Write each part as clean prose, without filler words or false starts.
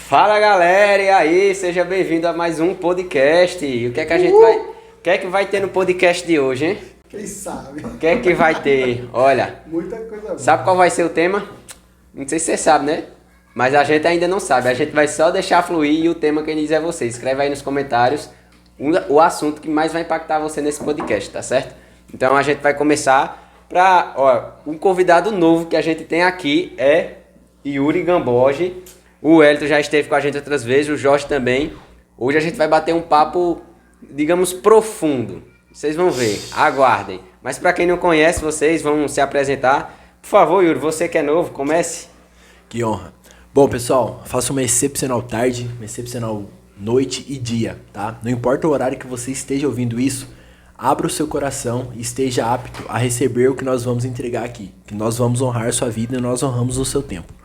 Fala galera, e aí, seja bem-vindo a mais um podcast. E o que é que a gente vai ter no podcast de hoje, hein? Quem sabe? O que é que vai ter? Olha, Muita coisa boa. sabe qual vai ser o tema? Não sei se você sabe, né? Mas a gente ainda não sabe, a gente vai só deixar fluir e o tema quem diz é você. Escreve aí nos comentários o assunto que mais vai impactar você nesse podcast, tá certo? Então a gente vai começar um convidado novo que a gente tem aqui é Yuri Gamboge. O Wellington já esteve com a gente outras vezes, o Jorge também. Hoje a gente vai bater um papo, digamos, profundo. Vocês vão ver, aguardem. Mas para quem não conhece, vocês vão se apresentar. Por favor, Yuri, você que é novo, comece. Que honra. Bom, pessoal, faça uma excepcional tarde, uma excepcional noite e dia, tá? Não importa o horário que você esteja ouvindo isso, abra o seu coração e esteja apto a receber o que nós vamos entregar aqui. Que nós vamos honrar a sua vida e nós honramos o seu tempo.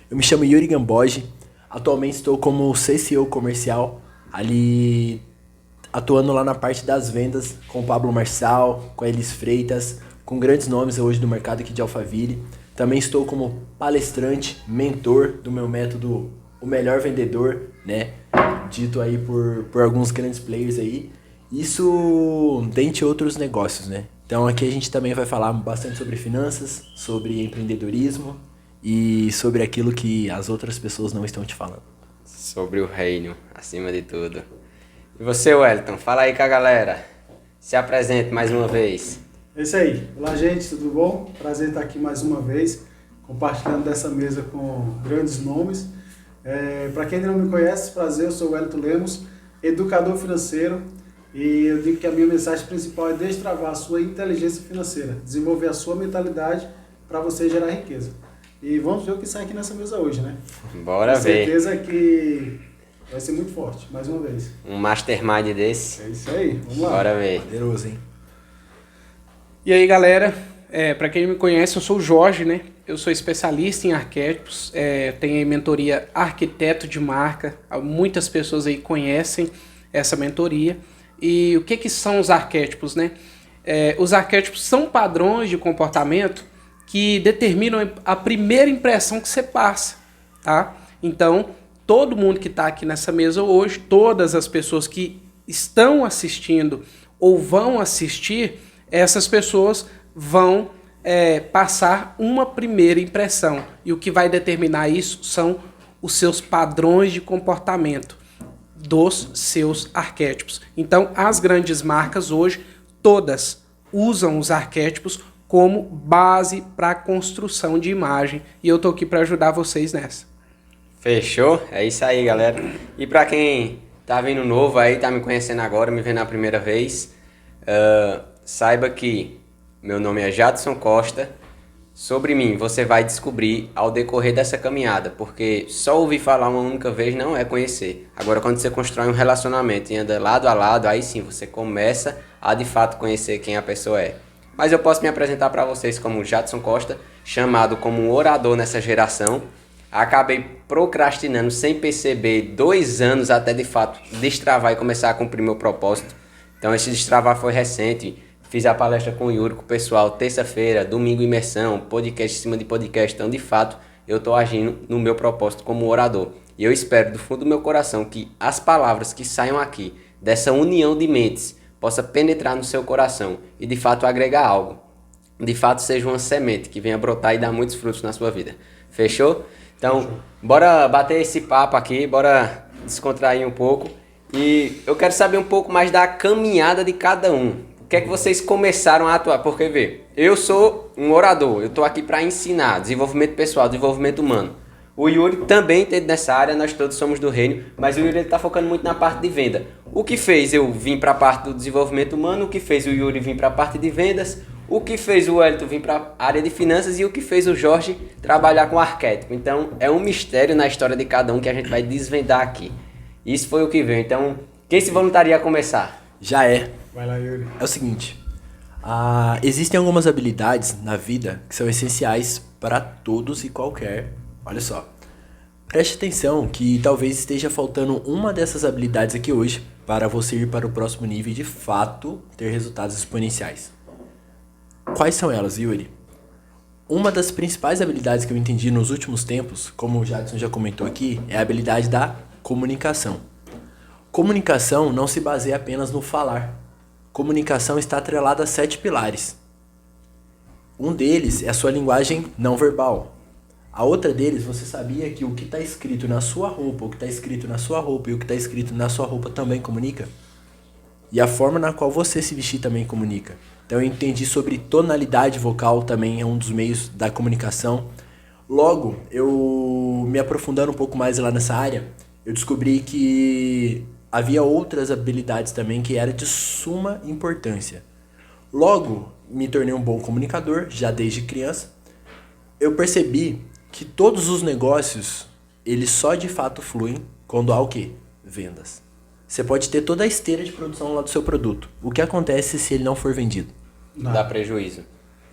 Eu me chamo Yuri Gamboge, atualmente estou como CCO comercial, ali atuando lá na parte das vendas com o Pablo Marçal, com a Elis Freitas, com grandes nomes hoje do mercado aqui de Alphaville. Também estou como palestrante, mentor do meu método O Melhor Vendedor, né? Dito aí por alguns grandes players aí. Isso dentre outros negócios, né? Então aqui a gente também vai falar bastante sobre finanças, sobre empreendedorismo e sobre aquilo que as outras pessoas não estão te falando. Sobre o reino, acima de tudo. E você, Wellington, fala aí com a galera. Se apresente mais uma vez. É isso aí. Olá, gente, tudo bom? Prazer estar aqui mais uma vez, compartilhando dessa mesa com grandes nomes. Para quem ainda não me conhece, prazer, eu sou o Wellington Lemos, educador financeiro, e eu digo que a minha mensagem principal é destravar a sua inteligência financeira, desenvolver a sua mentalidade para você gerar riqueza. E vamos ver o que sai aqui nessa mesa hoje, né? Bora ver. Com certeza que vai ser muito forte, mais uma vez. Um mastermind desse. É isso aí, vamos lá. Bora ver. Poderoso, hein? E aí, galera, para quem não me conhece, eu sou o Jorge, né? Eu sou especialista em arquétipos, tenho aí mentoria arquiteto de marca, muitas pessoas aí conhecem essa mentoria. E o que são os arquétipos, né? Os arquétipos são padrões de comportamento que determinam a primeira impressão que você passa, tá? Então, todo mundo que está aqui nessa mesa hoje, todas as pessoas que estão assistindo ou vão assistir, essas pessoas vão passar uma primeira impressão. E o que vai determinar isso são os seus padrões de comportamento dos seus arquétipos. Então, as grandes marcas hoje, todas usam os arquétipos como base para a construção de imagem. E eu tô aqui para ajudar vocês nessa. Fechou? É isso aí, galera. E para quem tá vindo novo aí, tá me conhecendo agora, me vendo a primeira vez, saiba que meu nome é Jadson Costa. Sobre mim, você vai descobrir ao decorrer dessa caminhada, porque só ouvir falar uma única vez não é conhecer. Agora, quando você constrói um relacionamento e anda lado a lado, aí sim você começa a de fato conhecer quem a pessoa é. Mas eu posso me apresentar para vocês como Jadson Costa, chamado como um orador nessa geração. Acabei procrastinando sem perceber 2 anos até de fato destravar e começar a cumprir meu propósito. Então esse destravar foi recente. Fiz a palestra com o Yuri, com o pessoal, terça-feira, domingo imersão, podcast em cima de podcast. Então de fato eu estou agindo no meu propósito como orador. E eu espero do fundo do meu coração que as palavras que saiam aqui, dessa união de mentes, possa penetrar no seu coração e de fato agregar algo. De fato seja uma semente que venha brotar e dar muitos frutos na sua vida. Fechou? Então, bora bater esse papo aqui, bora descontrair um pouco. E eu quero saber um pouco mais da caminhada de cada um. O que é que vocês começaram a atuar? Porque, vê, eu sou um orador, eu estou aqui para ensinar desenvolvimento pessoal, desenvolvimento humano. O Yuri também entende nessa área, nós todos somos do reino, mas o Yuri está focando muito na parte de venda. O que fez eu vir para a parte do desenvolvimento humano, o que fez o Yuri vir para a parte de vendas, o que fez o Wellington vir para a área de finanças e o que fez o Jorge trabalhar com arquétipo. Então, é um mistério na história de cada um que a gente vai desvendar aqui. Isso foi o que veio. Então, quem se voluntaria a começar? Já é. Vai lá, Yuri. É o seguinte, existem algumas habilidades na vida que são essenciais para todos e qualquer. Olha só, preste atenção que talvez esteja faltando uma dessas habilidades aqui hoje para você ir para o próximo nível e de fato ter resultados exponenciais. Quais são elas, Yuri? Uma das principais habilidades que eu entendi nos últimos tempos, como o Jadson já comentou aqui, é a habilidade da comunicação. Comunicação não se baseia apenas no falar. Comunicação está atrelada a 7 pilares. Um deles é a sua linguagem não verbal. A outra deles, você sabia que o que está escrito na sua roupa, o que está escrito na sua roupa e o que está escrito na sua roupa também comunica? E a forma na qual você se vestir também comunica. Então eu entendi sobre tonalidade vocal também, é um dos meios da comunicação. Logo, eu me aprofundando um pouco mais lá nessa área, eu descobri que havia outras habilidades também que eram de suma importância. Logo, me tornei um bom comunicador, já desde criança. Eu percebi que todos os negócios, eles só de fato fluem quando há o quê? Vendas. Você pode ter toda a esteira de produção lá do seu produto. O que acontece se ele não for vendido? Dá prejuízo.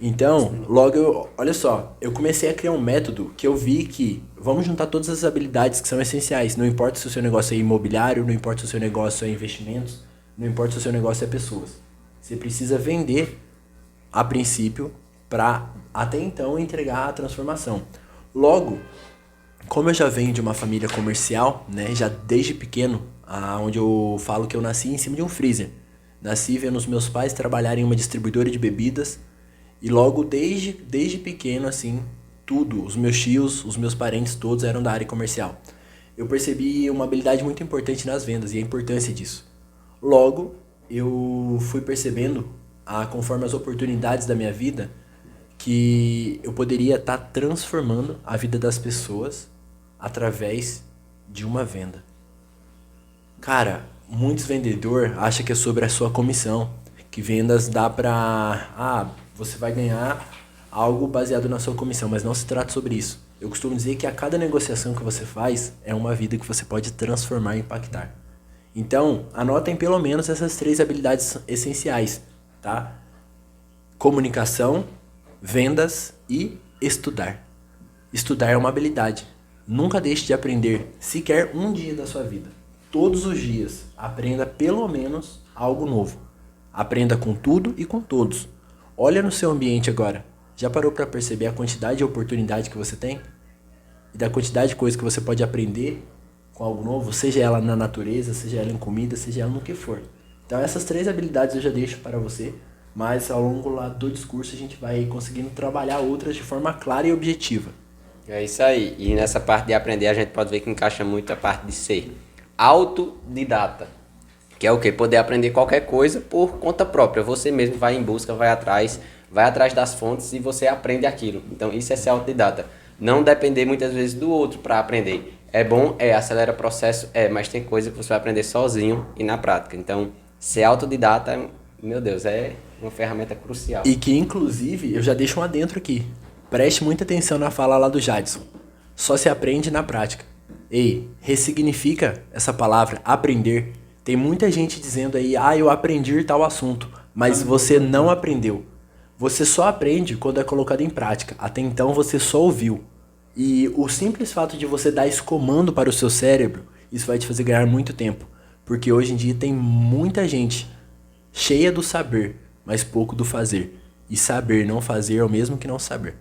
Então, logo, olha só, eu comecei a criar um método que eu vi que vamos juntar todas as habilidades que são essenciais. Não importa se o seu negócio é imobiliário, não importa se o seu negócio é investimentos, não importa se o seu negócio é pessoas. Você precisa vender a princípio para até então entregar a transformação. Logo, como eu já venho de uma família comercial, né, já desde pequeno, onde eu falo que eu nasci em cima de um freezer. Nasci vendo os meus pais trabalharem em uma distribuidora de bebidas e logo desde pequeno, assim, tudo, os meus tios, os meus parentes, todos eram da área comercial. Eu percebi uma habilidade muito importante nas vendas e a importância disso. Logo, eu fui percebendo, conforme as oportunidades da minha vida, que eu poderia estar transformando a vida das pessoas através de uma venda. Cara, muitos vendedores acham que é sobre a sua comissão, que vendas dá pra... você vai ganhar algo baseado na sua comissão, mas não se trata sobre isso. Eu costumo dizer que a cada negociação que você faz é uma vida que você pode transformar e impactar. Então, anotem pelo menos essas 3 habilidades essenciais, tá? Comunicação, vendas e estudar. Estudar é uma habilidade. Nunca deixe de aprender sequer um dia da sua vida. Todos os dias, aprenda pelo menos algo novo. Aprenda com tudo e com todos. Olha no seu ambiente agora. Já parou para perceber a quantidade de oportunidade que você tem? E da quantidade de coisas que você pode aprender com algo novo? Seja ela na natureza, seja ela em comida, seja ela no que for. Então essas 3 habilidades eu já deixo para você. Mas ao longo lá do discurso a gente vai conseguindo trabalhar outras de forma clara e objetiva. É isso aí. E nessa parte de aprender a gente pode ver que encaixa muito a parte de ser autodidata, que é o quê? Poder aprender qualquer coisa por conta própria. Você mesmo vai em busca, vai atrás das fontes e você aprende aquilo. Então isso é ser autodidata. Não depender muitas vezes do outro para aprender. É bom, acelera o processo, mas tem coisa que você vai aprender sozinho e na prática. Então ser autodidata, meu Deus, é uma ferramenta crucial. E que inclusive, eu já deixo um adentro aqui. Preste muita atenção na fala lá do Jadson. Só se aprende na prática. Ei, ressignifica essa palavra, aprender. Tem muita gente dizendo aí, eu aprendi tal assunto, mas você não aprendeu. Você só aprende quando é colocado em prática. Até então você só ouviu. E o simples fato de você dar esse comando para o seu cérebro, isso vai te fazer ganhar muito tempo. Porque hoje em dia tem muita gente cheia do saber, mas pouco do fazer. E saber não fazer é o mesmo que não saber.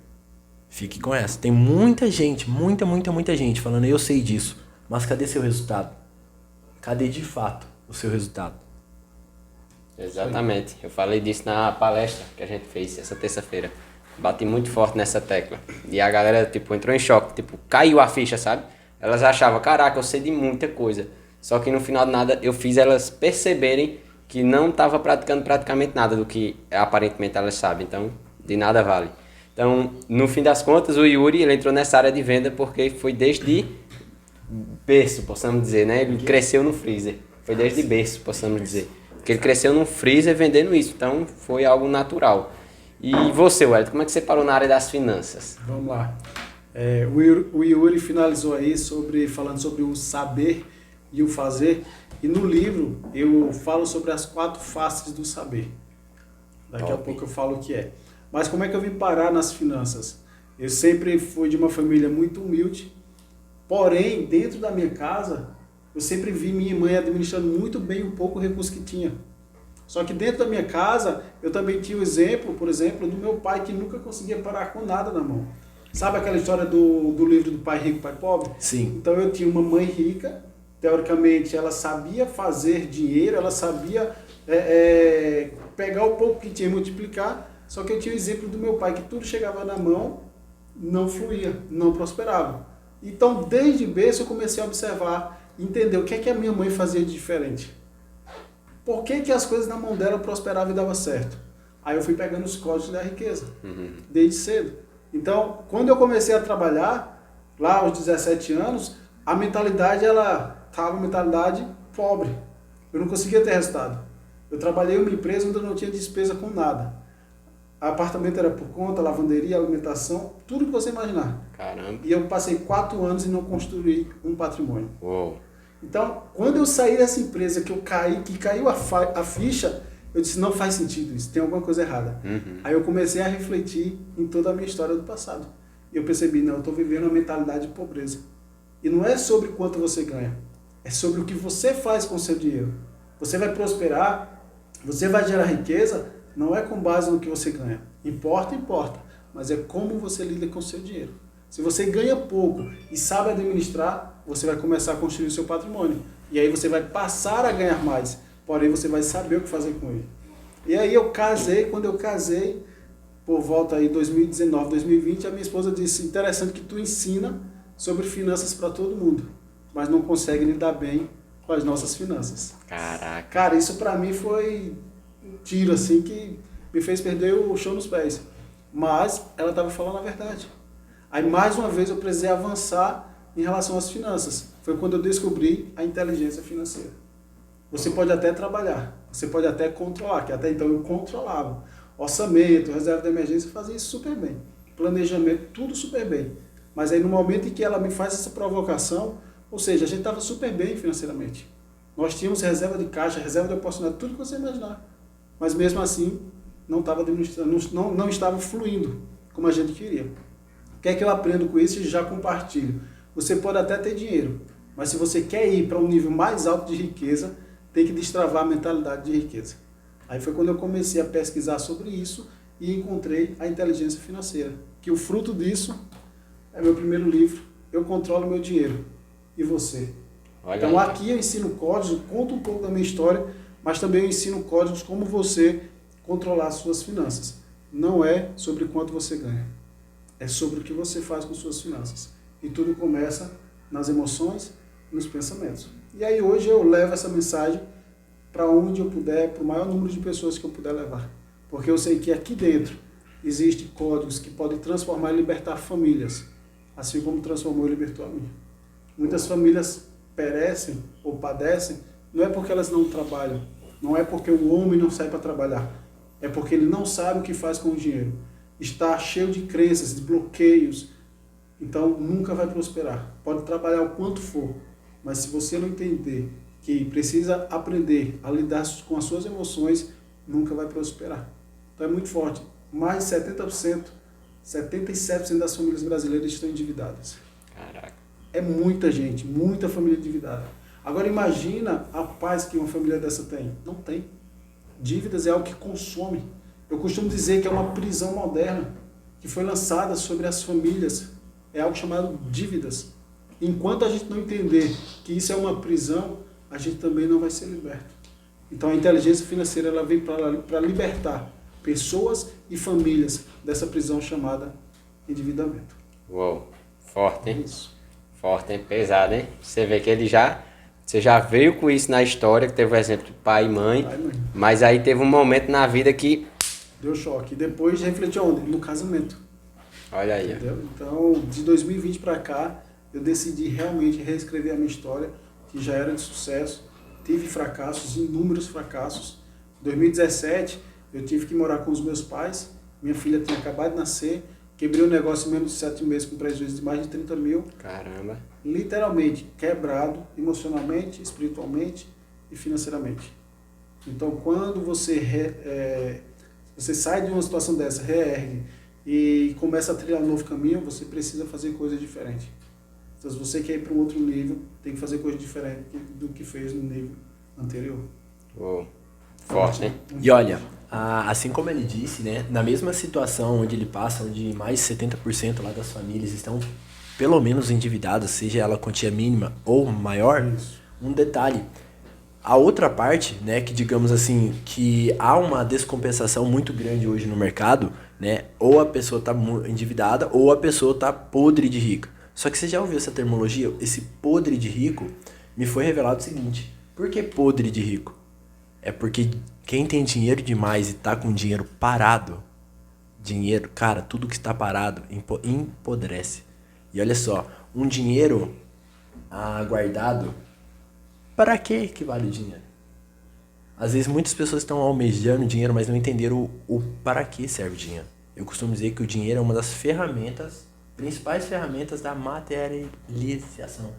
Fique com essa. Tem muita gente, muita gente falando, eu sei disso, mas cadê seu resultado? Cadê de fato o seu resultado? Exatamente. Eu falei disso na palestra que a gente fez essa terça-feira. Bati muito forte nessa tecla. E a galera, entrou em choque. Caiu a ficha, sabe? Elas achavam, caraca, eu sei de muita coisa. Só que no final de nada, eu fiz elas perceberem que não estava praticando praticamente nada do que aparentemente elas sabem. Então, de nada vale. Então, no fim das contas, o Yuri ele entrou nessa área de venda porque foi desde berço, possamos dizer, né? Ele cresceu no freezer. Foi desde berço, possamos dizer. Porque ele cresceu no freezer vendendo isso. Então, foi algo natural. E você, Wellington, como é que você parou na área das finanças? Vamos lá. O Yuri finalizou aí falando sobre o saber e o fazer. E no livro eu falo sobre as 4 faces do saber. Daqui a pouco eu falo o que é. Mas como é que eu vim parar nas finanças? Eu sempre fui de uma família muito humilde, porém, dentro da minha casa, eu sempre vi minha mãe administrando muito bem o pouco recurso que tinha. Só que dentro da minha casa, eu também tinha o exemplo, por exemplo, do meu pai que nunca conseguia parar com nada na mão. Sabe aquela história do livro do Pai Rico, Pai Pobre? Sim. Então eu tinha uma mãe rica, teoricamente ela sabia fazer dinheiro, ela sabia pegar o pouco que tinha e multiplicar, só que eu tinha o exemplo do meu pai que tudo chegava na mão, não fluía, não prosperava. Então desde berço eu comecei a observar, entender o que é que a minha mãe fazia de diferente. Por que que as coisas na mão dela prosperavam e dava certo? Aí eu fui pegando os códigos da riqueza, desde cedo. Então, quando eu comecei a trabalhar, lá aos 17 anos, a mentalidade, ela estava uma mentalidade pobre. Eu não conseguia ter resultado. Eu trabalhei em uma empresa onde eu não tinha despesa com nada. O apartamento era por conta, lavanderia, alimentação, tudo que você imaginar. Caramba. E eu passei 4 anos e não construí um patrimônio. Uou. Então, quando eu saí dessa empresa, que caiu a ficha, eu disse, não faz sentido isso, tem alguma coisa errada. Aí eu comecei a refletir em toda a minha história do passado. E eu percebi, não, eu estou vivendo uma mentalidade de pobreza. E não é sobre quanto você ganha, é sobre o que você faz com o seu dinheiro. Você vai prosperar, você vai gerar riqueza, não é com base no que você ganha. Importa, mas é como você lida com o seu dinheiro. Se você ganha pouco e sabe administrar, você vai começar a construir o seu patrimônio. E aí você vai passar a ganhar mais. Porém, você vai saber o que fazer com ele. E aí eu casei, quando eu casei, por volta aí 2019, 2020, a minha esposa disse, interessante que tu ensina sobre finanças para todo mundo, mas não consegue lidar bem com as nossas finanças. Caraca. Cara, isso para mim foi um tiro assim que me fez perder o chão nos pés. Mas ela estava falando a verdade. Aí mais uma vez eu precisei avançar em relação às finanças. Foi quando eu descobri a inteligência financeira. Você pode até trabalhar, você pode até controlar, que até então eu controlava. Orçamento, reserva de emergência, eu fazia isso super bem. Planejamento, tudo super bem. Mas aí no momento em que ela me faz essa provocação, ou seja, a gente estava super bem financeiramente. Nós tínhamos reserva de caixa, reserva de oportunidade, tudo que você imaginar. Mas mesmo assim, não estava administrando, não estava fluindo como a gente queria. O que é que eu aprendo com isso e já compartilho? Você pode até ter dinheiro, mas se você quer ir para um nível mais alto de riqueza, tem que destravar a mentalidade de riqueza. Aí foi quando eu comecei a pesquisar sobre isso e encontrei a inteligência financeira, que o fruto disso é meu primeiro livro, Eu Controlo Meu Dinheiro. E você? Olha então aí. aqui eu ensino códigos, conto um pouco da minha história, mas também eu ensino códigos como você controlar as suas finanças. Não é sobre quanto você ganha, é sobre o que você faz com suas finanças. E tudo começa nas emoções e nos pensamentos. E aí hoje eu levo essa mensagem para onde eu puder, para o maior número de pessoas que eu puder levar. Porque eu sei que aqui dentro existem códigos que podem transformar e libertar famílias, assim como transformou e libertou a mim. Muitas famílias perecem ou padecem, não é porque elas não trabalham, não é porque o homem não sai para trabalhar, é porque ele não sabe o que faz com o dinheiro. Está cheio de crenças, de bloqueios, então nunca vai prosperar. Pode trabalhar o quanto for, mas se você não entender que precisa aprender a lidar com as suas emoções, nunca vai prosperar. Então é muito forte. Mais de 70%, 77% das famílias brasileiras estão endividadas. Caraca. É muita gente, muita família endividada. Agora imagina a paz que uma família dessa tem. Não tem. Dívidas é algo que consome. Eu costumo dizer que é uma prisão moderna que foi lançada sobre as famílias. É algo chamado dívidas. Enquanto a gente não entender que isso é uma prisão, a gente também não vai ser liberto. Então a inteligência financeira ela vem para libertar pessoas e famílias dessa prisão chamada endividamento. Uou. Forte, hein? Isso. Forte, hein? Pesado, hein? Você vê que você já veio com isso na história, que teve o exemplo de pai e mãe, Pai e mãe. mas aí teve um momento na vida que... Deu choque. E depois refletiu onde? No casamento. Olha aí, ó. Entendeu? Então, de 2020 para cá, eu decidi realmente reescrever a minha história, que já era de sucesso. Tive fracassos, inúmeros fracassos. Em 2017, eu tive que morar com os meus pais. Minha filha tinha acabado de nascer. Quebrei o negócio em menos de 7 meses com prejuízo de mais de 30 mil. Caramba. Literalmente quebrado, emocionalmente, espiritualmente e financeiramente. Então, quando você sai de uma situação dessa, reergue e começa a trilhar um novo caminho, você precisa fazer coisas diferentes. Então, se você quer ir para um outro nível, tem que fazer coisas diferentes do que fez no nível anterior. Uou. Forte, né? E olha, assim como ele disse, né, na mesma situação onde ele passa, onde mais de 70% lá das famílias estão pelo menos endividadas, seja ela quantia mínima ou maior, um detalhe. A outra parte, né, que digamos assim, que há uma descompensação muito grande hoje no mercado, né, ou a pessoa está endividada ou a pessoa está podre de rica. Só que você já ouviu essa terminologia? Esse podre de rico, me foi revelado o seguinte: por que podre de rico? É porque quem tem dinheiro demais e tá com dinheiro parado, dinheiro, cara, tudo que está parado empodrece. E olha só, um dinheiro guardado, para que vale o dinheiro? Às vezes muitas pessoas estão almejando dinheiro, mas não entenderam o para que serve o dinheiro. Eu costumo dizer que o dinheiro é uma das principais ferramentas da materialização.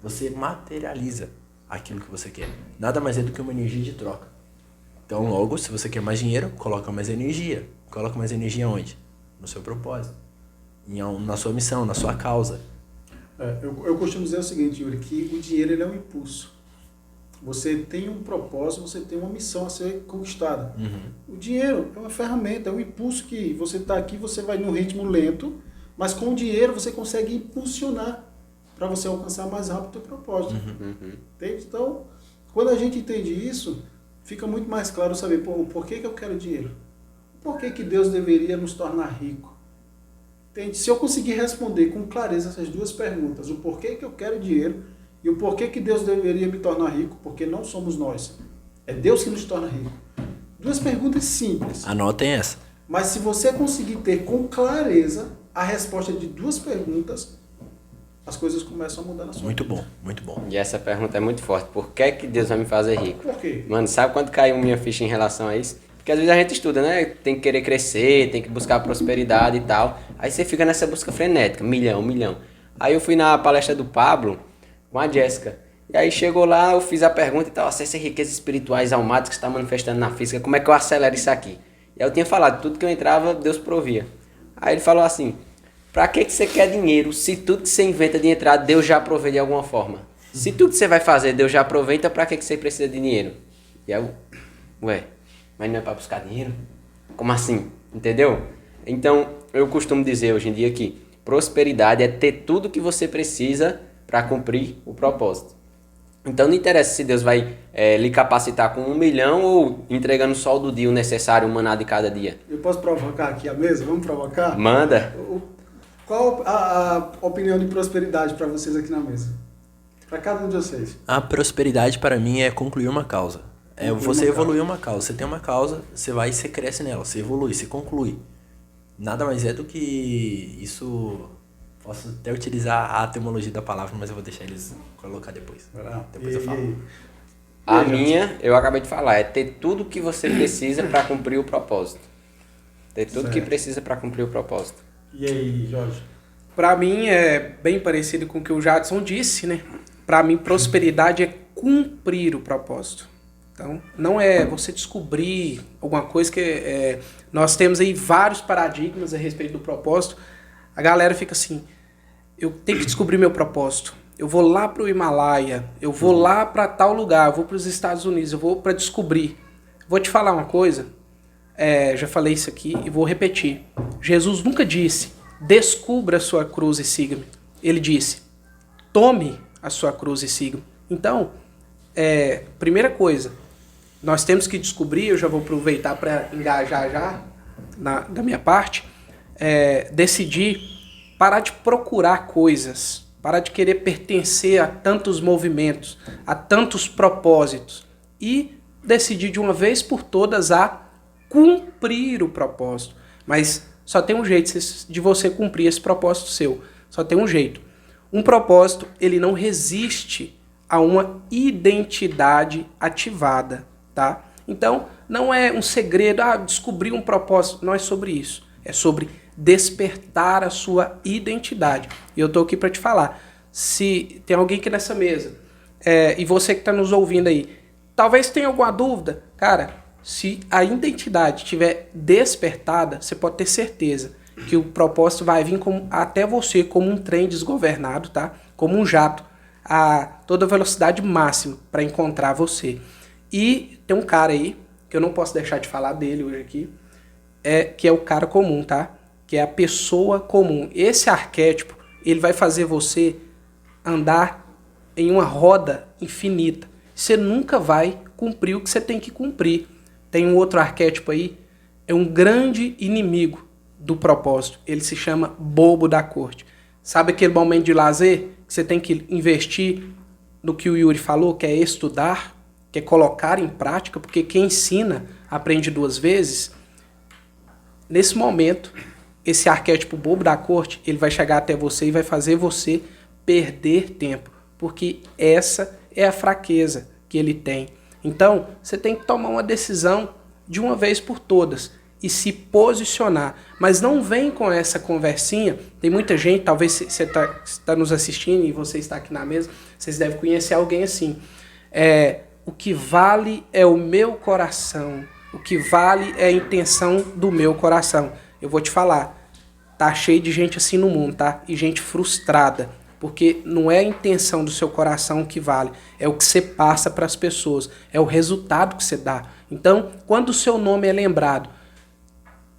Você materializa aquilo que você quer. Nada mais é do que uma energia de troca. Então, logo, se você quer mais dinheiro, coloca mais energia. Coloca mais energia onde? No seu propósito. Na sua missão, na sua causa. Eu costumo dizer o seguinte, Yuri, que o dinheiro ele é um impulso. Você tem um propósito, você tem uma missão a ser conquistada. O dinheiro é uma ferramenta, é um impulso que você está aqui, você vai num ritmo lento, mas com o dinheiro você consegue impulsionar para você alcançar mais rápido o teu propósito. Entende? Então, quando a gente entende isso, fica muito mais claro saber por que eu quero dinheiro. Por que Deus deveria nos tornar ricos? Entende? Se eu conseguir responder com clareza essas duas perguntas, o porquê que eu quero dinheiro e o porquê que Deus deveria me tornar rico, porque não somos nós. É Deus que nos torna rico. Duas perguntas simples. Anotem essa. Mas se você conseguir ter com clareza a resposta de duas perguntas, as coisas começam a mudar na sua vida. Muito bom, muito bom. E essa pergunta é muito forte. Por que Deus vai me fazer rico? Por quê? Mano, sabe quando caiu minha ficha em relação a isso? Porque às vezes a gente estuda, né? Tem que querer crescer, tem que buscar prosperidade e tal. Aí você fica nessa busca frenética, milhão. Aí eu fui na palestra do Pablo com a Jéssica. E aí chegou lá, eu fiz a pergunta e tal, acesso a riquezas espirituais almáticas que está manifestando na física, como é que eu acelero isso aqui? E aí eu tinha falado, tudo que eu entrava, Deus provia. Aí ele falou assim, pra que você quer dinheiro se tudo que você inventa de entrada, Deus já provê de alguma forma? Se tudo que você vai fazer, Deus já aproveita, pra que você precisa de dinheiro? E aí eu, mas não é pra buscar dinheiro? Como assim? Entendeu? Então, eu costumo dizer hoje em dia que prosperidade é ter tudo que você precisa para cumprir o propósito. Então não interessa se Deus vai lhe capacitar com 1 milhão ou entregando só do dia o necessário, um maná de cada dia. Eu posso provocar aqui a mesa? Vamos provocar? Manda. Qual a opinião de prosperidade para vocês aqui na mesa? Para cada um de vocês. A prosperidade para mim é concluir uma causa. É você evoluir uma causa. Você tem uma causa, você vai e você cresce nela, você evolui, você conclui. Nada mais é do que isso. Posso até utilizar a etimologia da palavra, mas eu vou deixar eles colocar depois. Depois eu falo. A minha, eu acabei de falar, é ter tudo que você precisa para cumprir o propósito. Ter tudo que precisa para cumprir o propósito. E aí, Jorge? Para mim é bem parecido com o que o Jadson disse, né? Para mim, prosperidade é cumprir o propósito. Então, não é você descobrir alguma coisa que... nós temos aí vários paradigmas a respeito do propósito. A galera fica assim, eu tenho que descobrir meu propósito. Eu vou lá para o Himalaia, eu vou lá para tal lugar, eu vou para os Estados Unidos, eu vou para descobrir. Vou te falar uma coisa, já falei isso aqui e vou repetir. Jesus nunca disse, descubra a sua cruz e siga-me. Ele disse, tome a sua cruz e siga-me. Então, primeira coisa, nós temos que descobrir, eu já vou aproveitar para engajar já da minha parte, decidir parar de procurar coisas, parar de querer pertencer a tantos movimentos, a tantos propósitos e decidir de uma vez por todas a cumprir o propósito. Mas só tem um jeito de você cumprir esse propósito seu. Só tem um jeito. Um propósito, ele não resiste a uma identidade ativada, tá? Então, não é um segredo, descobrir um propósito. Não é sobre isso. É sobre despertar a sua identidade. E eu tô aqui para te falar. Se tem alguém aqui nessa mesa, e você que está nos ouvindo aí, talvez tenha alguma dúvida, cara, se a identidade estiver despertada, você pode ter certeza que o propósito vai vir até você como um trem desgovernado, tá? Como um jato, a toda velocidade máxima para encontrar você. E tem um cara aí, que eu não posso deixar de falar dele hoje aqui, que é o cara comum, tá? Que é a pessoa comum. Esse arquétipo, ele vai fazer você andar em uma roda infinita. Você nunca vai cumprir o que você tem que cumprir. Tem um outro arquétipo aí, é um grande inimigo do propósito. Ele se chama bobo da corte. Sabe aquele momento de lazer que você tem que investir no que o Yuri falou, que é estudar, que é colocar em prática, porque quem ensina aprende duas vezes. Nesse momento, esse arquétipo bobo da corte, ele vai chegar até você e vai fazer você perder tempo, porque essa é a fraqueza que ele tem. Então, você tem que tomar uma decisão de uma vez por todas e se posicionar. Mas não vem com essa conversinha. Tem muita gente, talvez você está nos assistindo e você está aqui na mesa, vocês devem conhecer alguém assim. O que vale é o meu coração. O que vale é a intenção do meu coração. Eu vou te falar, tá cheio de gente assim no mundo, tá? E gente frustrada. Porque não é a intenção do seu coração que vale, é o que você passa para as pessoas, é o resultado que você dá. Então, quando o seu nome é lembrado,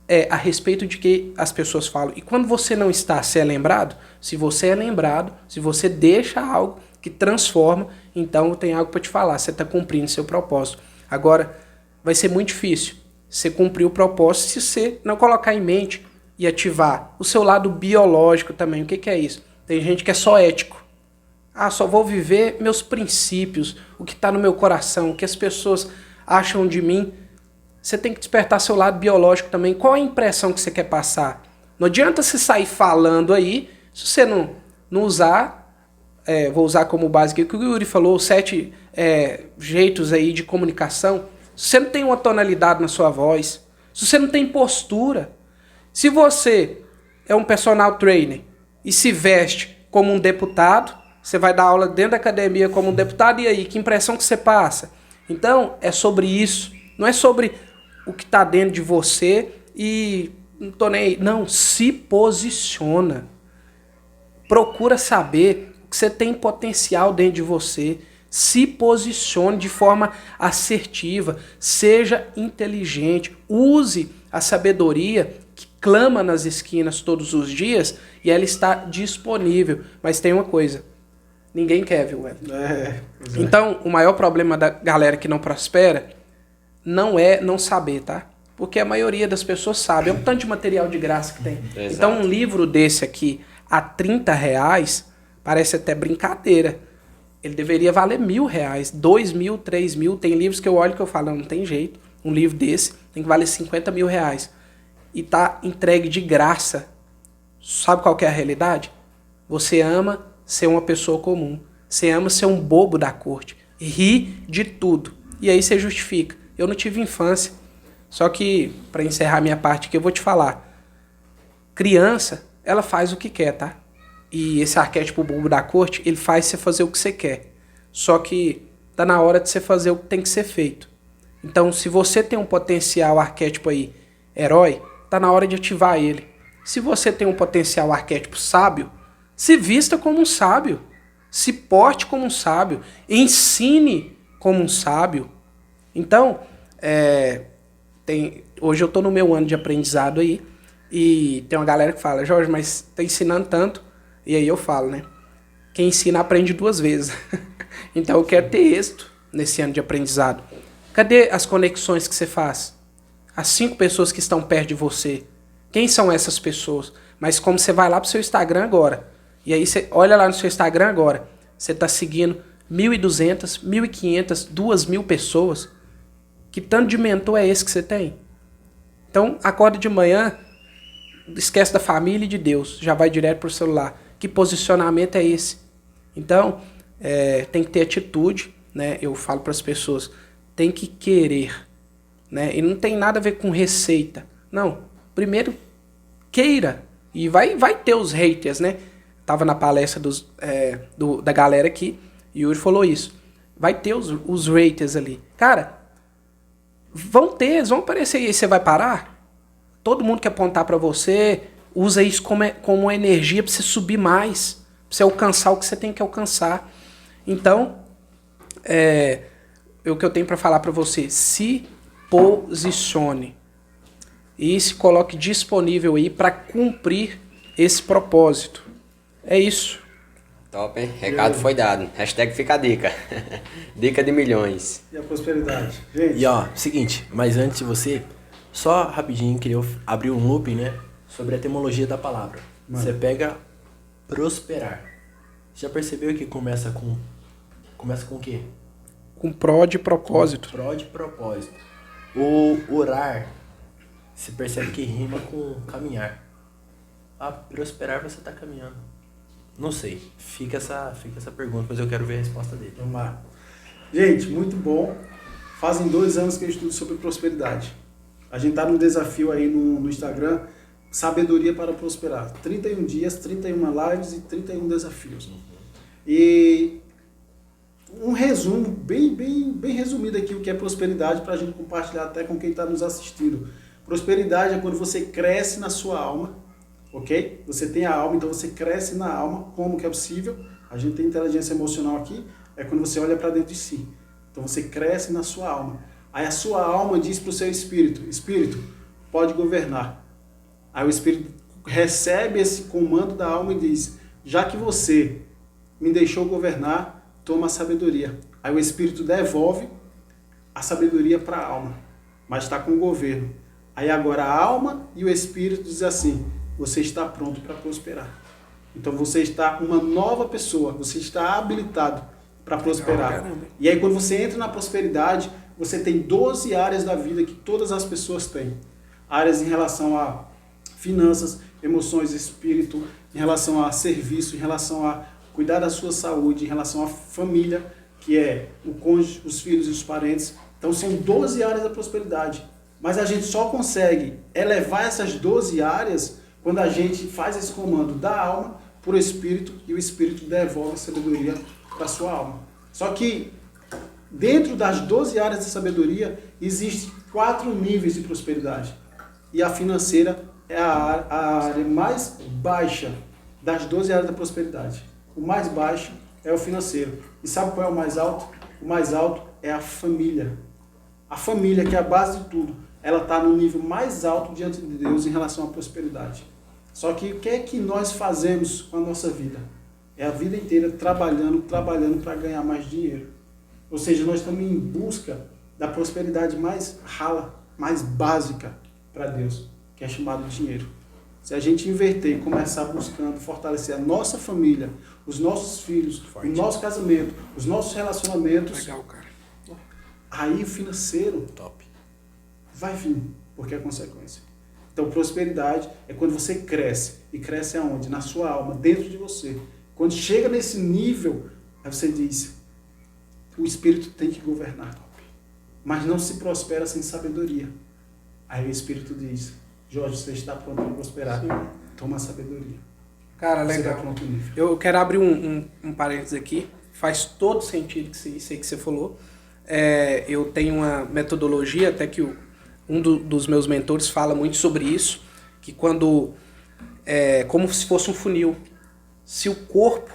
é a respeito de que as pessoas falam. E quando você não está, você é lembrado? Se você é lembrado, se você deixa algo que transforma, então tem algo para te falar, você está cumprindo seu propósito. Agora, vai ser muito difícil você cumprir o propósito se você não colocar em mente e ativar o seu lado biológico também. O que é isso? Tem gente que é só ético. Só vou viver meus princípios, o que está no meu coração, o que as pessoas acham de mim. Você tem que despertar seu lado biológico também. Qual a impressão que você quer passar? Não adianta você sair falando aí, se você não usar, vou usar como base aqui o que o Yuri falou, 7 jeitos aí de comunicação. Se você não tem uma tonalidade na sua voz, se você não tem postura, se você é um personal trainer e se veste como um deputado, você vai dar aula dentro da academia como um deputado, e aí, que impressão que você passa? Então, é sobre isso, não é sobre o que está dentro de você e não tô nem aí. Não, se posiciona. Procura saber que você tem potencial dentro de você. Se posicione de forma assertiva, seja inteligente, use a sabedoria que clama nas esquinas todos os dias e ela está disponível. Mas tem uma coisa, ninguém quer, viu, Wellington? Então, o maior problema da galera que não prospera não é não saber, tá? Porque a maioria das pessoas sabe, é um tanto de material de graça que tem. Exato. Então, um livro desse aqui a R$30 parece até brincadeira. Ele deveria valer R$1.000, R$2.000, R$3.000. Tem livros que eu olho que eu falo, não tem jeito. Um livro desse tem que valer R$50 mil. E tá entregue de graça. Sabe qual que é a realidade? Você ama ser uma pessoa comum. Você ama ser um bobo da corte. Ri de tudo. E aí você justifica. Eu não tive infância. Só que, para encerrar minha parte aqui, eu vou te falar. Criança, ela faz o que quer, tá? E esse arquétipo bobo da corte, ele faz você fazer o que você quer. Só que tá na hora de você fazer o que tem que ser feito. Então, se você tem um potencial arquétipo aí, herói, tá na hora de ativar ele. Se você tem um potencial arquétipo sábio, se vista como um sábio. Se porte como um sábio. Ensine como um sábio. Então, hoje eu tô no meu ano de aprendizado aí, e tem uma galera que fala, Jorge, mas tá ensinando tanto. E aí eu falo, né? Quem ensina aprende 2 vezes. Então eu quero ter êxito nesse ano de aprendizado. Cadê as conexões que você faz? As 5 pessoas que estão perto de você. Quem são essas pessoas? Mas como você vai lá pro seu Instagram agora, e aí você olha lá no seu Instagram agora, você está seguindo 1.200, 1.500, 2.000 pessoas. Que tanto de mentor é esse que você tem? Então acorda de manhã, esquece da família e de Deus, já vai direto pro celular. Que posicionamento é esse? Então, tem que ter atitude, né? Eu falo para as pessoas, tem que querer, né? E não tem nada a ver com receita. Não, primeiro queira. E vai ter os haters, né? Tava na palestra da galera aqui, e o Yuri falou isso. Vai ter os haters ali. Cara, eles vão aparecer e aí você vai parar? Todo mundo quer apontar para você. Usa isso como uma energia para você subir mais, para você alcançar o que você tem que alcançar. Então, o que eu tenho para falar para você, se posicione e se coloque disponível aí para cumprir esse propósito. É isso. Top, hein? Recado foi dado. Hashtag fica a dica. Dica de milhões. E a prosperidade? Gente, E ó, seguinte, mas antes de você, só rapidinho, queria abrir um loop, né? Sobre a etimologia da palavra. Mano. Você pega prosperar. Já percebeu que começa com o quê? Com pró de propósito. Pró de propósito. O orar, você percebe que rima com caminhar. Ah, prosperar você tá caminhando. Não sei. Fica essa pergunta, mas eu quero ver a resposta dele. vamos lá. Gente, muito bom. Fazem 2 anos que eu estudo sobre prosperidade. A gente tá num desafio aí no Instagram, Sabedoria para Prosperar. 31 dias, 31 lives e 31 desafios. E um resumo, bem resumido aqui, o que é prosperidade, para a gente compartilhar até com quem está nos assistindo. Prosperidade é quando você cresce na sua alma, ok? Você tem a alma, então você cresce na alma. Como que é possível? A gente tem inteligência emocional aqui, é quando você olha para dentro de si. Então você cresce na sua alma. Aí a sua alma diz para o seu espírito, espírito, pode governar. Aí o espírito recebe esse comando da alma e diz, já que você me deixou governar, toma a sabedoria. Aí o espírito devolve a sabedoria para a alma, mas está com o governo. Aí agora a alma e o espírito dizem assim, você está pronto para prosperar. Então você está uma nova pessoa, você está habilitado para prosperar. Caramba. E aí quando você entra na prosperidade, você tem 12 áreas da vida que todas as pessoas têm. Áreas em relação a finanças, emoções, espírito, em relação a serviço, em relação a cuidar da sua saúde, em relação à família, que é o cônjuge, os filhos e os parentes. Então são 12 áreas da prosperidade. Mas a gente só consegue elevar essas 12 áreas quando a gente faz esse comando da alma para o espírito e o espírito devolve a sabedoria para a sua alma. Só que dentro das 12 áreas de sabedoria existem 4 níveis de prosperidade. E a financeira é a área mais baixa das 12 áreas da prosperidade. O mais baixo é o financeiro. E sabe qual é o mais alto? O mais alto é a família. A família, que é a base de tudo, ela está no nível mais alto diante de Deus em relação à prosperidade. Só que o que é que nós fazemos com a nossa vida? É a vida inteira trabalhando para ganhar mais dinheiro. Ou seja, nós estamos em busca da prosperidade mais rala, mais básica para Deus, que é chamado dinheiro. Se a gente inverter e começar buscando fortalecer a nossa família, os nossos filhos, o nosso casamento, os nossos relacionamentos, Legal, cara. aí o financeiro Top. vai vir, porque é consequência. Então, prosperidade é quando você cresce. E cresce aonde? Na sua alma, dentro de você. Quando chega nesse nível, aí você diz, o Espírito tem que governar. Mas não se prospera sem sabedoria. Aí o Espírito diz, Jorge, você está pronto para prosperar. Sim. Toma a sabedoria. Cara, Você legal. vai para outro nível. Eu quero abrir um parênteses aqui. Faz todo sentido isso aí que você falou. Eu tenho uma metodologia, até que dos meus mentores fala muito sobre isso, que quando como se fosse um funil. Se o corpo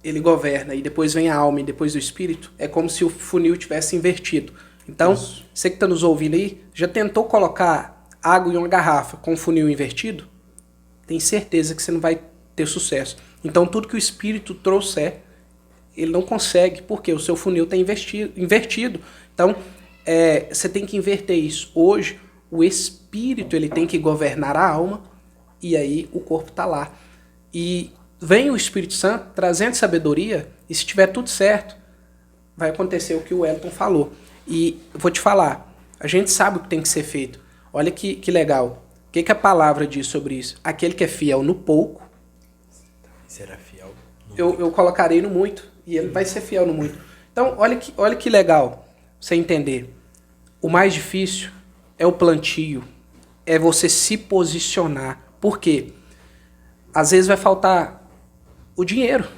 ele governa e depois vem a alma e depois o espírito, é como se o funil tivesse invertido. Então, você que está nos ouvindo aí, já tentou colocar água em uma garrafa com o funil invertido? Tem certeza que você não vai ter sucesso. Então, tudo que o espírito trouxer, ele não consegue, porque o seu funil está invertido. Então, você tem que inverter isso. Hoje, o espírito ele tem que governar a alma e aí o corpo está lá. E vem o Espírito Santo trazendo sabedoria e se tiver tudo certo, vai acontecer o que o Wellington falou. E eu vou te falar, a gente sabe o que tem que ser feito. Olha que legal. O que a palavra diz sobre isso? Aquele que é fiel no pouco, Será fiel? eu colocarei no muito. E ele vai ser fiel no muito. Então, olha que legal você entender. O mais difícil é o plantio. É você se posicionar. Por quê? Às vezes vai faltar o dinheiro,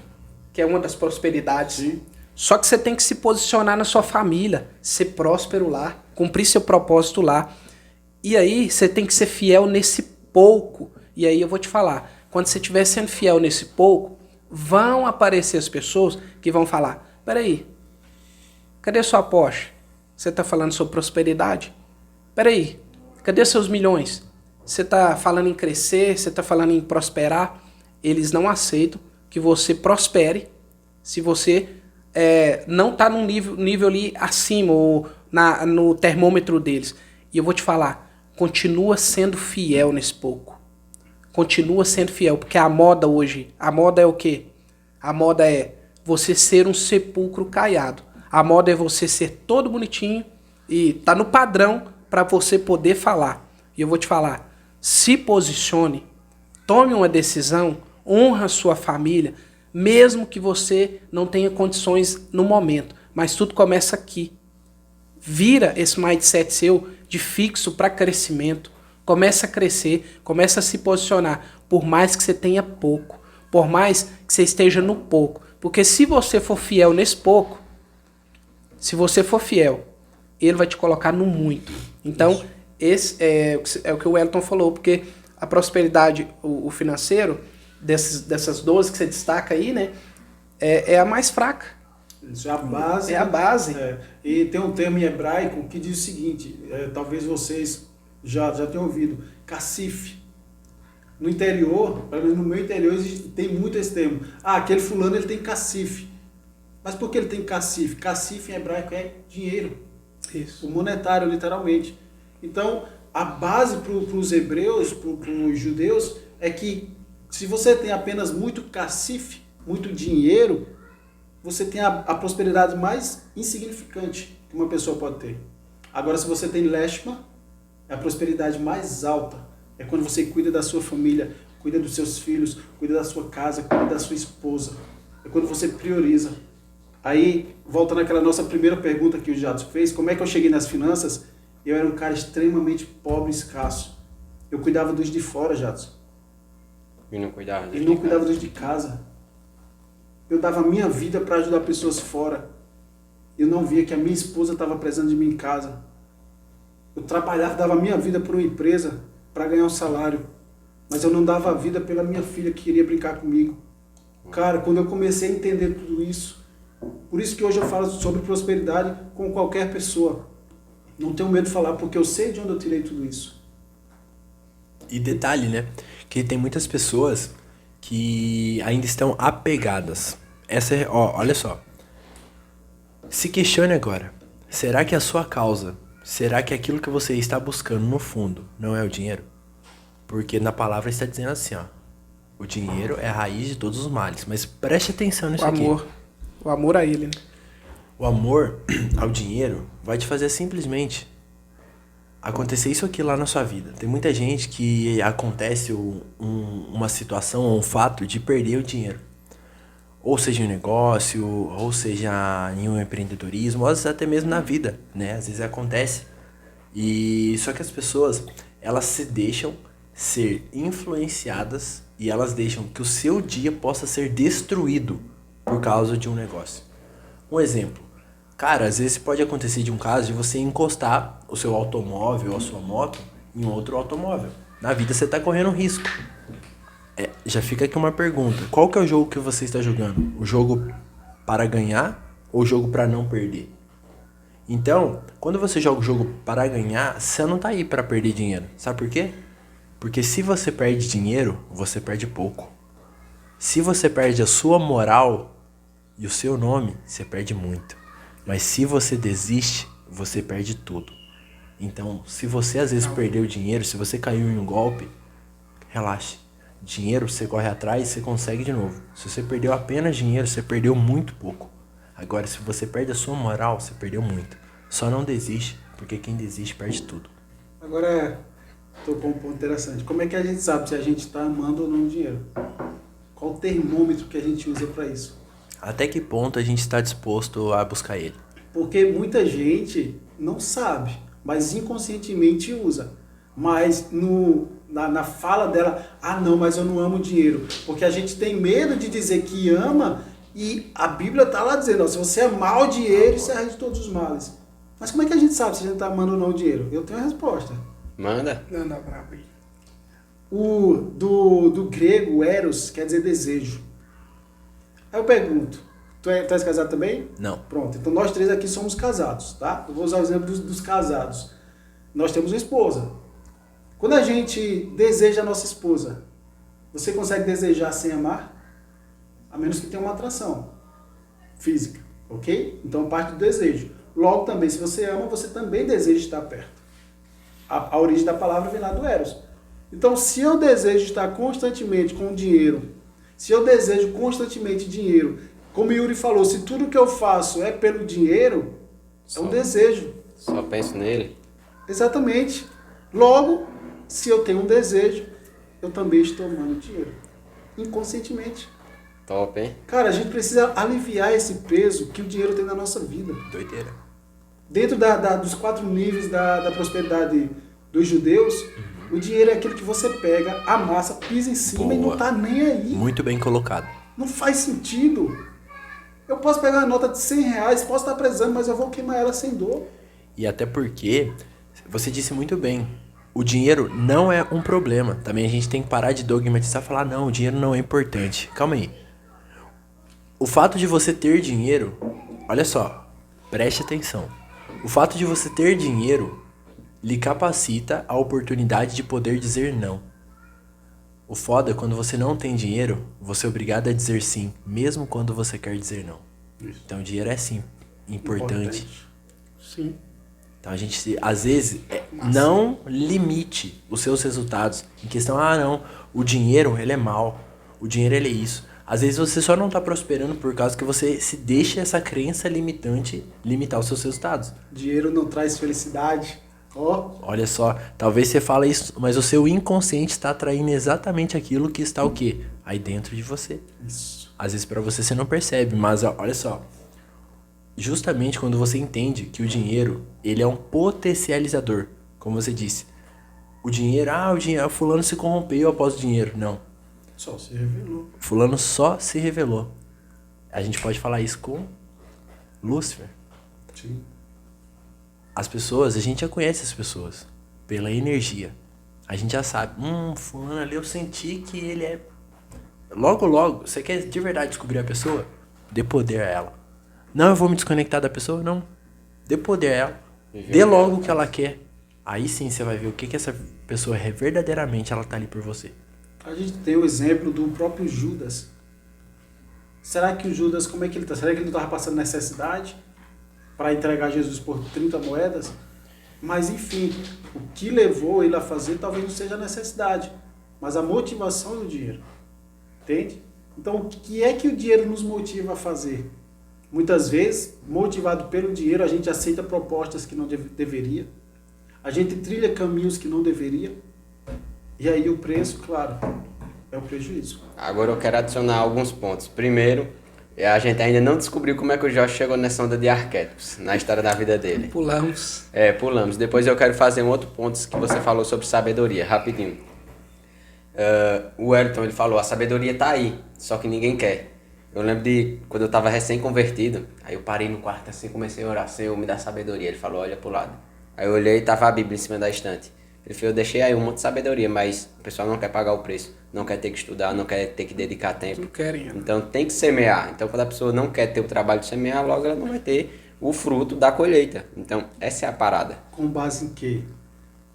que é uma das prosperidades. Sim. Só que você tem que se posicionar na sua família, ser próspero lá, cumprir seu propósito lá. E aí você tem que ser fiel nesse pouco. E aí eu vou te falar, quando você estiver sendo fiel nesse pouco, vão aparecer as pessoas que vão falar, peraí, cadê sua Porsche? Você está falando sobre prosperidade? peraí, cadê seus milhões? Você está falando em crescer, você está falando em prosperar. Eles não aceitam que você prospere se você não está num nível ali acima ou no termômetro deles. E eu vou te falar, continua sendo fiel nesse pouco. Continua sendo fiel, porque a moda hoje, a moda é o quê? A moda é você ser um sepulcro caiado. A moda é você ser todo bonitinho e tá no padrão para você poder falar. E eu vou te falar, se posicione, tome uma decisão, honra a sua família, mesmo que você não tenha condições no momento. Mas tudo começa aqui. Vira esse mindset seu de fixo para crescimento. Começa a crescer, começa a se posicionar, por mais que você tenha pouco, por mais que você esteja no pouco. Porque se você for fiel nesse pouco, se você for fiel, ele vai te colocar no muito. Então, esse é o que o Wellington falou, porque a prosperidade, o financeiro, dessas 12 que você destaca aí, né, é a mais fraca. Isso é a base. É a base. E tem um termo em hebraico que diz o seguinte, talvez vocês já tenham ouvido, cacife. No interior, pelo menos no meu interior, tem muito esse termo. Aquele fulano ele tem cacife. Mas por que ele tem cacife? Cacife em hebraico é dinheiro. Isso. O monetário, literalmente. Então, a base para os hebreus, para os judeus, é que se você tem apenas muito cacife, muito dinheiro, você tem a prosperidade mais insignificante que uma pessoa pode ter. Agora, se você tem leshma, é a prosperidade mais alta. É quando você cuida da sua família, cuida dos seus filhos, cuida da sua casa, cuida da sua esposa. É quando você prioriza. Aí, volta naquela nossa primeira pergunta que o Jadson fez, como é que eu cheguei nas finanças? Eu era um cara extremamente pobre e escasso. Eu cuidava dos de fora, Jadson. E não cuidava E não cuidava dos de casa. Eu dava a minha vida para ajudar pessoas fora. Eu não via que a minha esposa estava precisando de mim em casa. Eu trabalhava, dava a minha vida para uma empresa para ganhar um salário. Mas eu não dava a vida pela minha filha que queria brincar comigo. Cara, quando eu comecei a entender tudo isso, por isso que hoje eu falo sobre prosperidade com qualquer pessoa. Não tenho medo de falar, porque eu sei de onde eu tirei tudo isso. E detalhe, né? Que tem muitas pessoas que ainda estão apegadas. Olha só. Se questione agora. Será que a sua causa, será que aquilo que você está buscando no fundo não é o dinheiro? Porque na palavra está dizendo assim, ó. O dinheiro é a raiz de todos os males. Mas preste atenção nisso aqui. O amor a ele, né? O amor ao dinheiro vai te fazer simplesmente acontecer isso aqui lá na sua vida. Tem muita gente que acontece uma situação ou um fato de perder o dinheiro. Ou seja em um negócio, ou seja em um empreendedorismo, ou até mesmo na vida, né? Às vezes acontece. Só que as pessoas, elas se deixam ser influenciadas e elas deixam que o seu dia possa ser destruído por causa de um negócio. Um exemplo. Cara, às vezes pode acontecer de um caso de você encostar o seu automóvel ou a sua moto em outro automóvel. Na vida você está correndo risco. Já fica aqui uma pergunta. Qual que é o jogo que você está jogando? O jogo para ganhar ou o jogo para não perder? Então, quando você joga o jogo para ganhar, você não está aí para perder dinheiro. Sabe por quê? Porque se você perde dinheiro, você perde pouco. Se você perde a sua moral e o seu nome, você perde muito. Mas se você desiste, você perde tudo. Então, se você às vezes perdeu dinheiro, se você caiu em um golpe, relaxe. Dinheiro, você corre atrás e você consegue de novo. Se você perdeu apenas dinheiro, você perdeu muito pouco. Agora, se você perde a sua moral, você perdeu muito. Só não desiste, porque quem desiste perde tudo. Agora, tocou um ponto interessante. Como é que a gente sabe se a gente está amando ou não o dinheiro? Qual o termômetro que a gente usa para isso? Até que ponto a gente está disposto a buscar ele? Porque muita gente não sabe, mas inconscientemente usa. Mas na fala dela, não, mas eu não amo o dinheiro. Porque a gente tem medo de dizer que ama e a Bíblia está lá dizendo, se você amar o dinheiro, isso é a raiz de todos os males. Mas como é que a gente sabe se a gente está amando ou não o dinheiro? Eu tenho a resposta. Manda. Manda brabo aí. Do grego, eros, quer dizer desejo. Aí eu pergunto, tu és casado também? Não. Pronto, então nós três aqui somos casados, tá? Eu vou usar o exemplo dos casados. nós temos uma esposa. Quando a gente deseja a nossa esposa, você consegue desejar sem amar? A menos que tenha uma atração física, ok? Então parte do desejo. Logo também, se você ama, você também deseja estar perto. A origem da palavra vem lá do Eros. Então, se eu desejo estar constantemente com dinheiro, se eu desejo constantemente dinheiro, como Yuri falou, se tudo que eu faço é pelo dinheiro, é um desejo. Só penso nele. Exatamente. Logo, se eu tenho um desejo, eu também estou amando dinheiro. Inconscientemente. Top, hein? Cara, a gente precisa aliviar esse peso que o dinheiro tem na nossa vida. Doideira. Dentro dos 4 níveis da prosperidade dos judeus, o dinheiro é aquilo que você pega, amassa, pisa em cima. Boa. E não tá nem aí. Muito bem colocado. Não faz sentido. Eu posso pegar uma nota de R$100, posso estar precisando, mas eu vou queimar ela sem dor. E até porque, você disse muito bem, o dinheiro não é um problema. Também a gente tem que parar de dogmatizar e falar, não, o dinheiro não é importante. Calma aí. O fato de você ter dinheiro, olha só, preste atenção. O fato de você ter dinheiro lhe capacita a oportunidade de poder dizer não. O foda é quando você não tem dinheiro, você é obrigado a dizer sim, mesmo quando você quer dizer não. Isso. Então o dinheiro é sim importante. Sim. Então a gente, às vezes, não limite os seus resultados em questão, não, o dinheiro ele é mal, o dinheiro ele é isso. Às vezes você só não tá prosperando por causa que você se deixa essa crença limitante limitar os seus resultados. Dinheiro não traz felicidade. Olha só, talvez você fale isso, mas o seu inconsciente está atraindo exatamente aquilo que está o quê? Aí dentro de você. Isso. Às vezes para você não percebe, mas olha só. Justamente quando você entende que o dinheiro, ele é um potencializador, como você disse. O dinheiro, fulano se corrompeu após o dinheiro. Não. Só se revelou. Fulano só se revelou. A gente pode falar isso com Lúcifer. Sim. As pessoas, a gente já conhece as pessoas pela energia. A gente já sabe, fulano ali eu senti que ele é... Logo, você quer de verdade descobrir a pessoa? Dê poder a ela. Não, eu vou me desconectar da pessoa? Não. Dê poder a ela. Dê logo o que ela quer. Aí sim você vai ver o que essa pessoa é verdadeiramente, ela tá ali por você. A gente tem o exemplo do próprio Judas. Será que o Judas, como é que ele está? Será que ele não estava passando necessidade para entregar Jesus por 30 moedas? Mas enfim, o que levou ele a fazer talvez não seja a necessidade, mas a motivação do dinheiro. Entende? Então, o que é que o dinheiro nos motiva a fazer? Muitas vezes, motivado pelo dinheiro, a gente aceita propostas que não deveria. A gente trilha caminhos que não deveria. E aí o preço, claro, é o prejuízo. Agora eu quero adicionar alguns pontos. Primeiro, a gente ainda não descobriu como é que o Jorge chegou nessa onda de arquétipos, na história da vida dele. Pulamos. Pulamos. Depois eu quero fazer um outro ponto que você falou sobre sabedoria, rapidinho. O Wellington, ele falou, a sabedoria tá aí, só que ninguém quer. Eu lembro de quando eu estava recém-convertido, aí eu parei no quarto assim, comecei a orar, Senhor, me dá sabedoria. Ele falou, olha pro lado. Aí eu olhei e tava a Bíblia em cima da estante. Ele falou, eu deixei aí um monte de sabedoria, mas o pessoal não quer pagar o preço, não quer ter que estudar, não quer ter que dedicar tempo. Não querem. Então tem que semear. Então quando a pessoa não quer ter o trabalho de semear, logo ela não vai ter o fruto da colheita. Então essa é a parada. Com base em quê?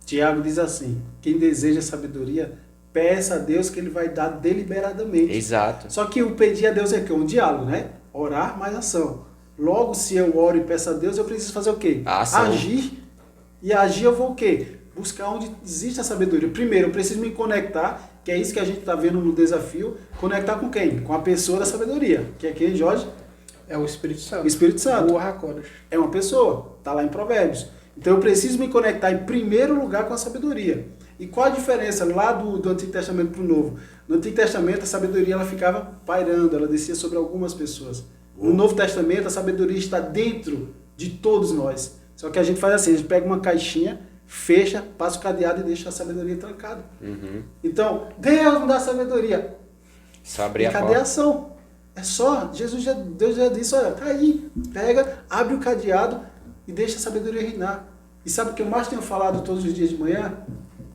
Tiago diz assim, quem deseja sabedoria, peça a Deus que ele vai dar deliberadamente. Exato. Só que o pedir a Deus é o quê? Um diálogo, né? Orar mais ação. Logo, se eu oro e peço a Deus, eu preciso fazer o quê? Ação. Agir. E agir eu vou o quê? Buscar onde existe a sabedoria. Primeiro, eu preciso me conectar, que é isso que a gente está vendo no desafio. Conectar com quem? Com a pessoa da sabedoria. Que é quem, Jorge? É o Espírito Santo. O Espírito Santo. O Hakodesh. É uma pessoa. Está lá em Provérbios. Então eu preciso me conectar em primeiro lugar com a sabedoria. E qual a diferença lá do Antigo Testamento para o Novo? No Antigo Testamento a sabedoria ela ficava pairando, ela descia sobre algumas pessoas. No Novo Testamento a sabedoria está dentro de todos nós. Só que a gente faz assim, a gente pega uma caixinha, fecha, passa o cadeado e deixa a sabedoria trancada. Uhum. Então, Deus me dá sabedoria. Só abrir e a cadê porta. a ação? É só, Deus já disse, olha, tá aí, pega, abre o cadeado e deixa a sabedoria reinar. E sabe o que eu mais tenho falado todos os dias de manhã?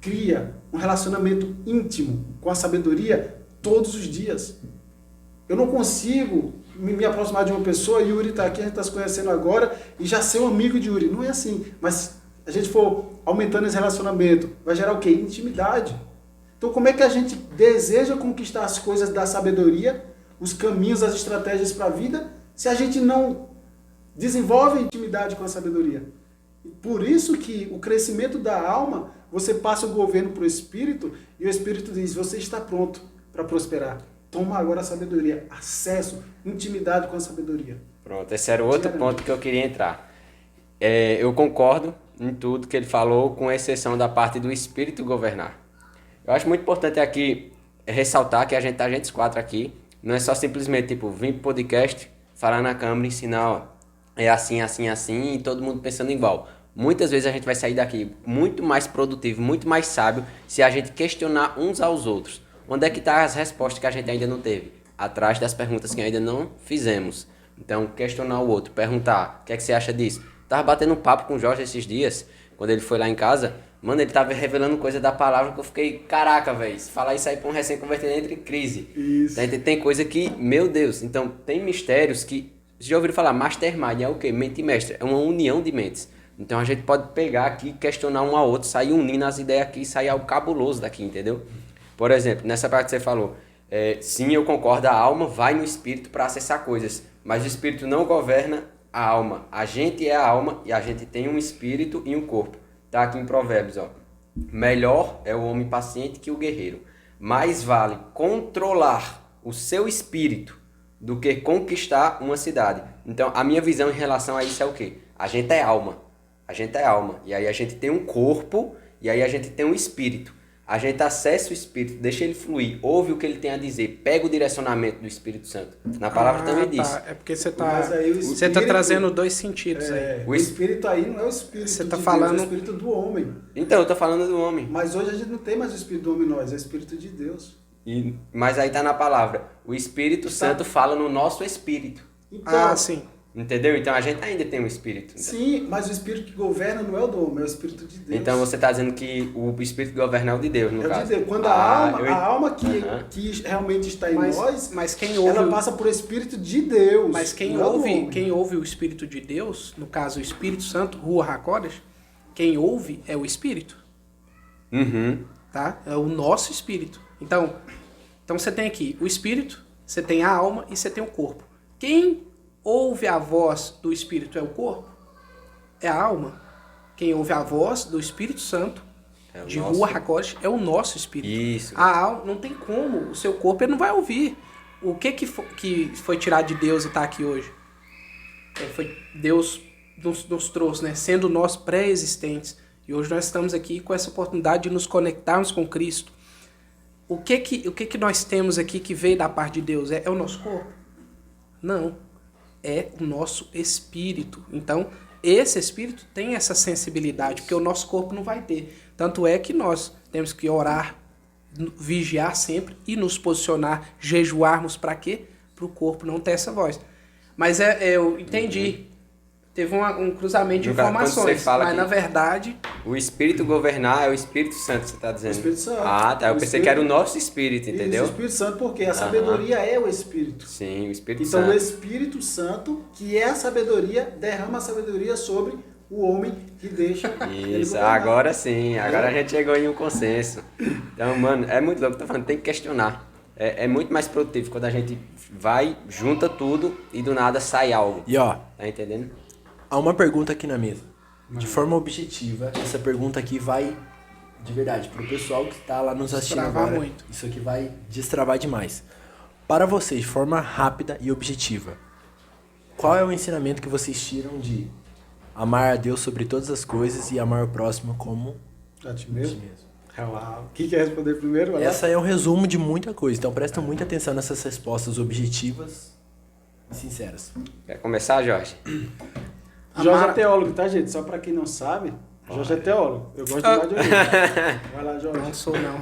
Cria um relacionamento íntimo com a sabedoria todos os dias. Eu não consigo me aproximar de uma pessoa, Yuri está aqui, a gente está se conhecendo agora, e já ser um amigo de Yuri. Não é assim. Mas a gente for aumentando esse relacionamento. Vai gerar o quê? Intimidade. Então, como é que a gente deseja conquistar as coisas da sabedoria, os caminhos, as estratégias para a vida, se a gente não desenvolve intimidade com a sabedoria? Por isso que o crescimento da alma, você passa o governo para o Espírito, e o Espírito diz, você está pronto para prosperar. Toma agora a sabedoria, acesso, intimidade com a sabedoria. Pronto, esse era o outro ponto que eu queria entrar. Eu concordo em tudo que ele falou, com exceção da parte do Espírito governar. Eu acho muito importante aqui ressaltar que a gente quatro aqui, não é só simplesmente vir pro podcast, falar na câmera, ensinar, ó, é assim, assim, assim, e todo mundo pensando igual. Muitas vezes a gente vai sair daqui muito mais produtivo, muito mais sábio, se a gente questionar uns aos outros. Onde é que tá as respostas que a gente ainda não teve? Atrás das perguntas que ainda não fizemos. Então, questionar o outro, perguntar, o que é que você acha disso? Tava batendo um papo com o Jorge esses dias, quando ele foi lá em casa. Mano, ele tava revelando coisa da palavra que eu fiquei, caraca, velho, falar isso aí pra um recém-convertido entre crise. Isso. Tem coisa que, meu Deus, então tem mistérios que, vocês já ouviram falar, mastermind é o quê? Mente mestre, é uma união de mentes. Então a gente pode pegar aqui, questionar um ao outro, sair unindo as ideias aqui e sair algo cabuloso daqui, entendeu? Por exemplo, nessa parte que você falou, sim, eu concordo, a alma vai no espírito para acessar coisas, mas o espírito não governa a alma. A gente é a alma e a gente tem um espírito e um corpo. Tá aqui em Provérbios, ó. Melhor é o homem paciente que o guerreiro. Mais vale controlar o seu espírito do que conquistar uma cidade. Então, a minha visão em relação a isso é o quê? A gente é alma. A gente é alma. E aí a gente tem um corpo e aí a gente tem um espírito. A gente acessa o Espírito, deixa ele fluir, ouve o que ele tem a dizer, pega o direcionamento do Espírito Santo. Na palavra também diz. É porque você Mas tá trazendo dois sentidos aí. O Espírito aí não é o Espírito Você tá de falando... Deus, é o Espírito do homem. Então, eu tô falando do homem. Mas hoje a gente não tem mais o Espírito do homem, nós, é o Espírito de Deus. Mas aí tá na palavra. O Espírito Santo fala no nosso espírito. Então, sim. Entendeu? Então a gente ainda tem um espírito. Então. Sim, mas o Espírito que governa não é o do homem, é o Espírito de Deus. Então você está dizendo que o Espírito que governa é o de Deus, no caso. É o de Deus. Quando a alma que realmente está em nós, mas quem ouve, ela passa por Espírito de Deus. Mas quem ouve o Espírito de Deus, no caso o Espírito Santo, Ruach HaKodesh, quem ouve é o Espírito. Uhum. Tá? É o nosso Espírito. Então você tem aqui o Espírito, você tem a alma e você tem o corpo. Quem ouve a voz do Espírito é o corpo? É a alma. Quem ouve a voz do Espírito Santo, de Ruach HaKodesh, é o nosso Espírito. Isso. A alma, não tem como, o seu corpo ele não vai ouvir. O que foi tirado de Deus e está aqui hoje? Deus nos trouxe, né? Sendo nós pré-existentes. E hoje nós estamos aqui com essa oportunidade de nos conectarmos com Cristo. O que nós temos aqui que veio da parte de Deus? É o nosso corpo? Não. É o nosso espírito. Então, esse espírito tem essa sensibilidade, porque o nosso corpo não vai ter. Tanto é que nós temos que orar, vigiar sempre e nos posicionar, jejuarmos para quê? Para o corpo não ter essa voz. Mas eu entendi. Teve um cruzamento de informações, mas na verdade... O Espírito governar é o Espírito Santo, você está dizendo? O Espírito Santo. Ah, tá. Eu pensei que era o nosso Espírito, entendeu? O Espírito Santo, porque a sabedoria é o Espírito. Sim, o Espírito então, Santo. Então, o Espírito Santo, que é a sabedoria, derrama a sabedoria sobre o homem que deixa... Isso, agora sim. Agora a gente chegou em um consenso. Então, mano, é muito louco. Tô falando, tem que questionar. É muito mais produtivo quando a gente vai, junta tudo e do nada sai algo. E ó... Tá entendendo? Há uma pergunta aqui na mesa. De forma objetiva, essa pergunta aqui vai, de verdade, pro pessoal que tá lá nos assistindo agora. Muito. Isso aqui vai destravar demais. Para vocês, de forma rápida e objetiva, qual é o ensinamento que vocês tiram de amar a Deus sobre todas as coisas e amar o próximo como a ti mesmo? Uau. Quem quer responder primeiro? Essa é um resumo de muita coisa, então prestem muita atenção nessas respostas objetivas e sinceras. Quer começar, Jorge? Jorge é teólogo, tá, gente? Só pra quem não sabe, Jorge é teólogo. Eu gosto de ouvir. Vai lá, Jorge. Não sou, não.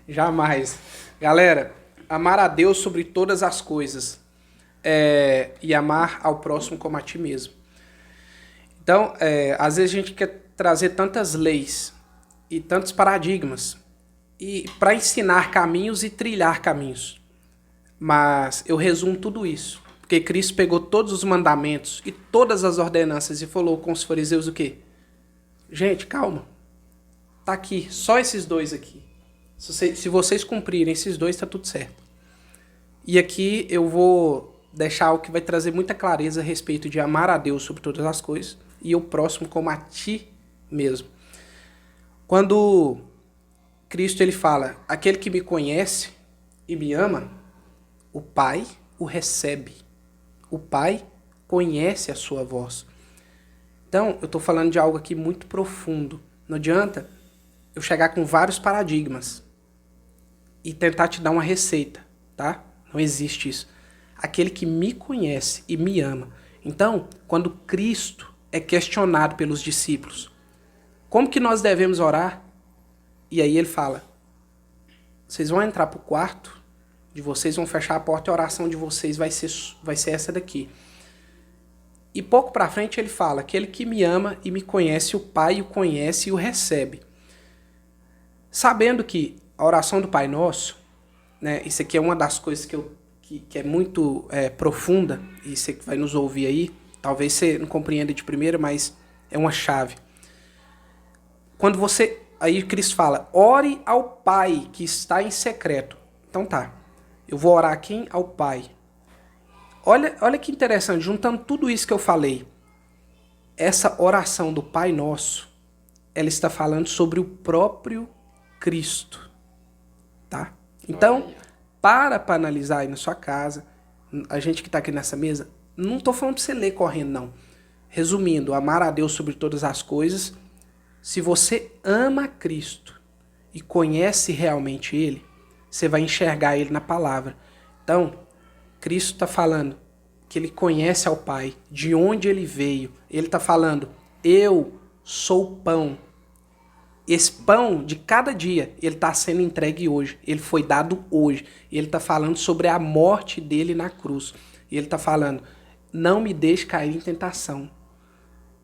Jamais. Galera, amar a Deus sobre todas as coisas e amar ao próximo como a ti mesmo. Então, às vezes a gente quer trazer tantas leis e tantos paradigmas e para ensinar caminhos e trilhar caminhos. Mas eu resumo tudo isso. Porque Cristo pegou todos os mandamentos e todas as ordenanças e falou com os fariseus o quê? Gente, calma. tá aqui, só esses dois aqui. Se vocês cumprirem esses dois, tá tudo certo. E aqui eu vou deixar algo que vai trazer muita clareza a respeito de amar a Deus sobre todas as coisas e o próximo como a ti mesmo. Quando Cristo ele fala, aquele que me conhece e me ama, o Pai o recebe. O Pai conhece a sua voz. Então, eu estou falando de algo aqui muito profundo. Não adianta eu chegar com vários paradigmas e tentar te dar uma receita, tá? Não existe isso. Aquele que me conhece e me ama. Então, quando Cristo é questionado pelos discípulos, como que nós devemos orar? E aí ele fala, vocês vão entrar para o quarto de vocês, vão fechar a porta e a oração de vocês vai ser essa daqui. E pouco para frente ele fala, aquele que me ama e me conhece, o Pai o conhece e o recebe. Sabendo que a oração do Pai Nosso, né, isso aqui é uma das coisas que é muito profunda, e você que vai nos ouvir aí, talvez você não compreenda de primeira, mas é uma chave. Quando você, aí Cristo fala, ore ao Pai que está em secreto. Então tá, eu vou orar a quem? Ao Pai. Olha que interessante, juntando tudo isso que eu falei, essa oração do Pai Nosso, ela está falando sobre o próprio Cristo, tá? Então, para analisar aí na sua casa, a gente que está aqui nessa mesa, não estou falando para você ler correndo, não. Resumindo, amar a Deus sobre todas as coisas, se você ama Cristo e conhece realmente Ele, você vai enxergar Ele na palavra. Então, Cristo está falando que Ele conhece ao Pai, de onde Ele veio. Ele está falando, eu sou o pão. Esse pão de cada dia, ele está sendo entregue hoje. Ele foi dado hoje. Ele está falando sobre a morte dele na cruz. Ele está falando, não me deixe cair em tentação.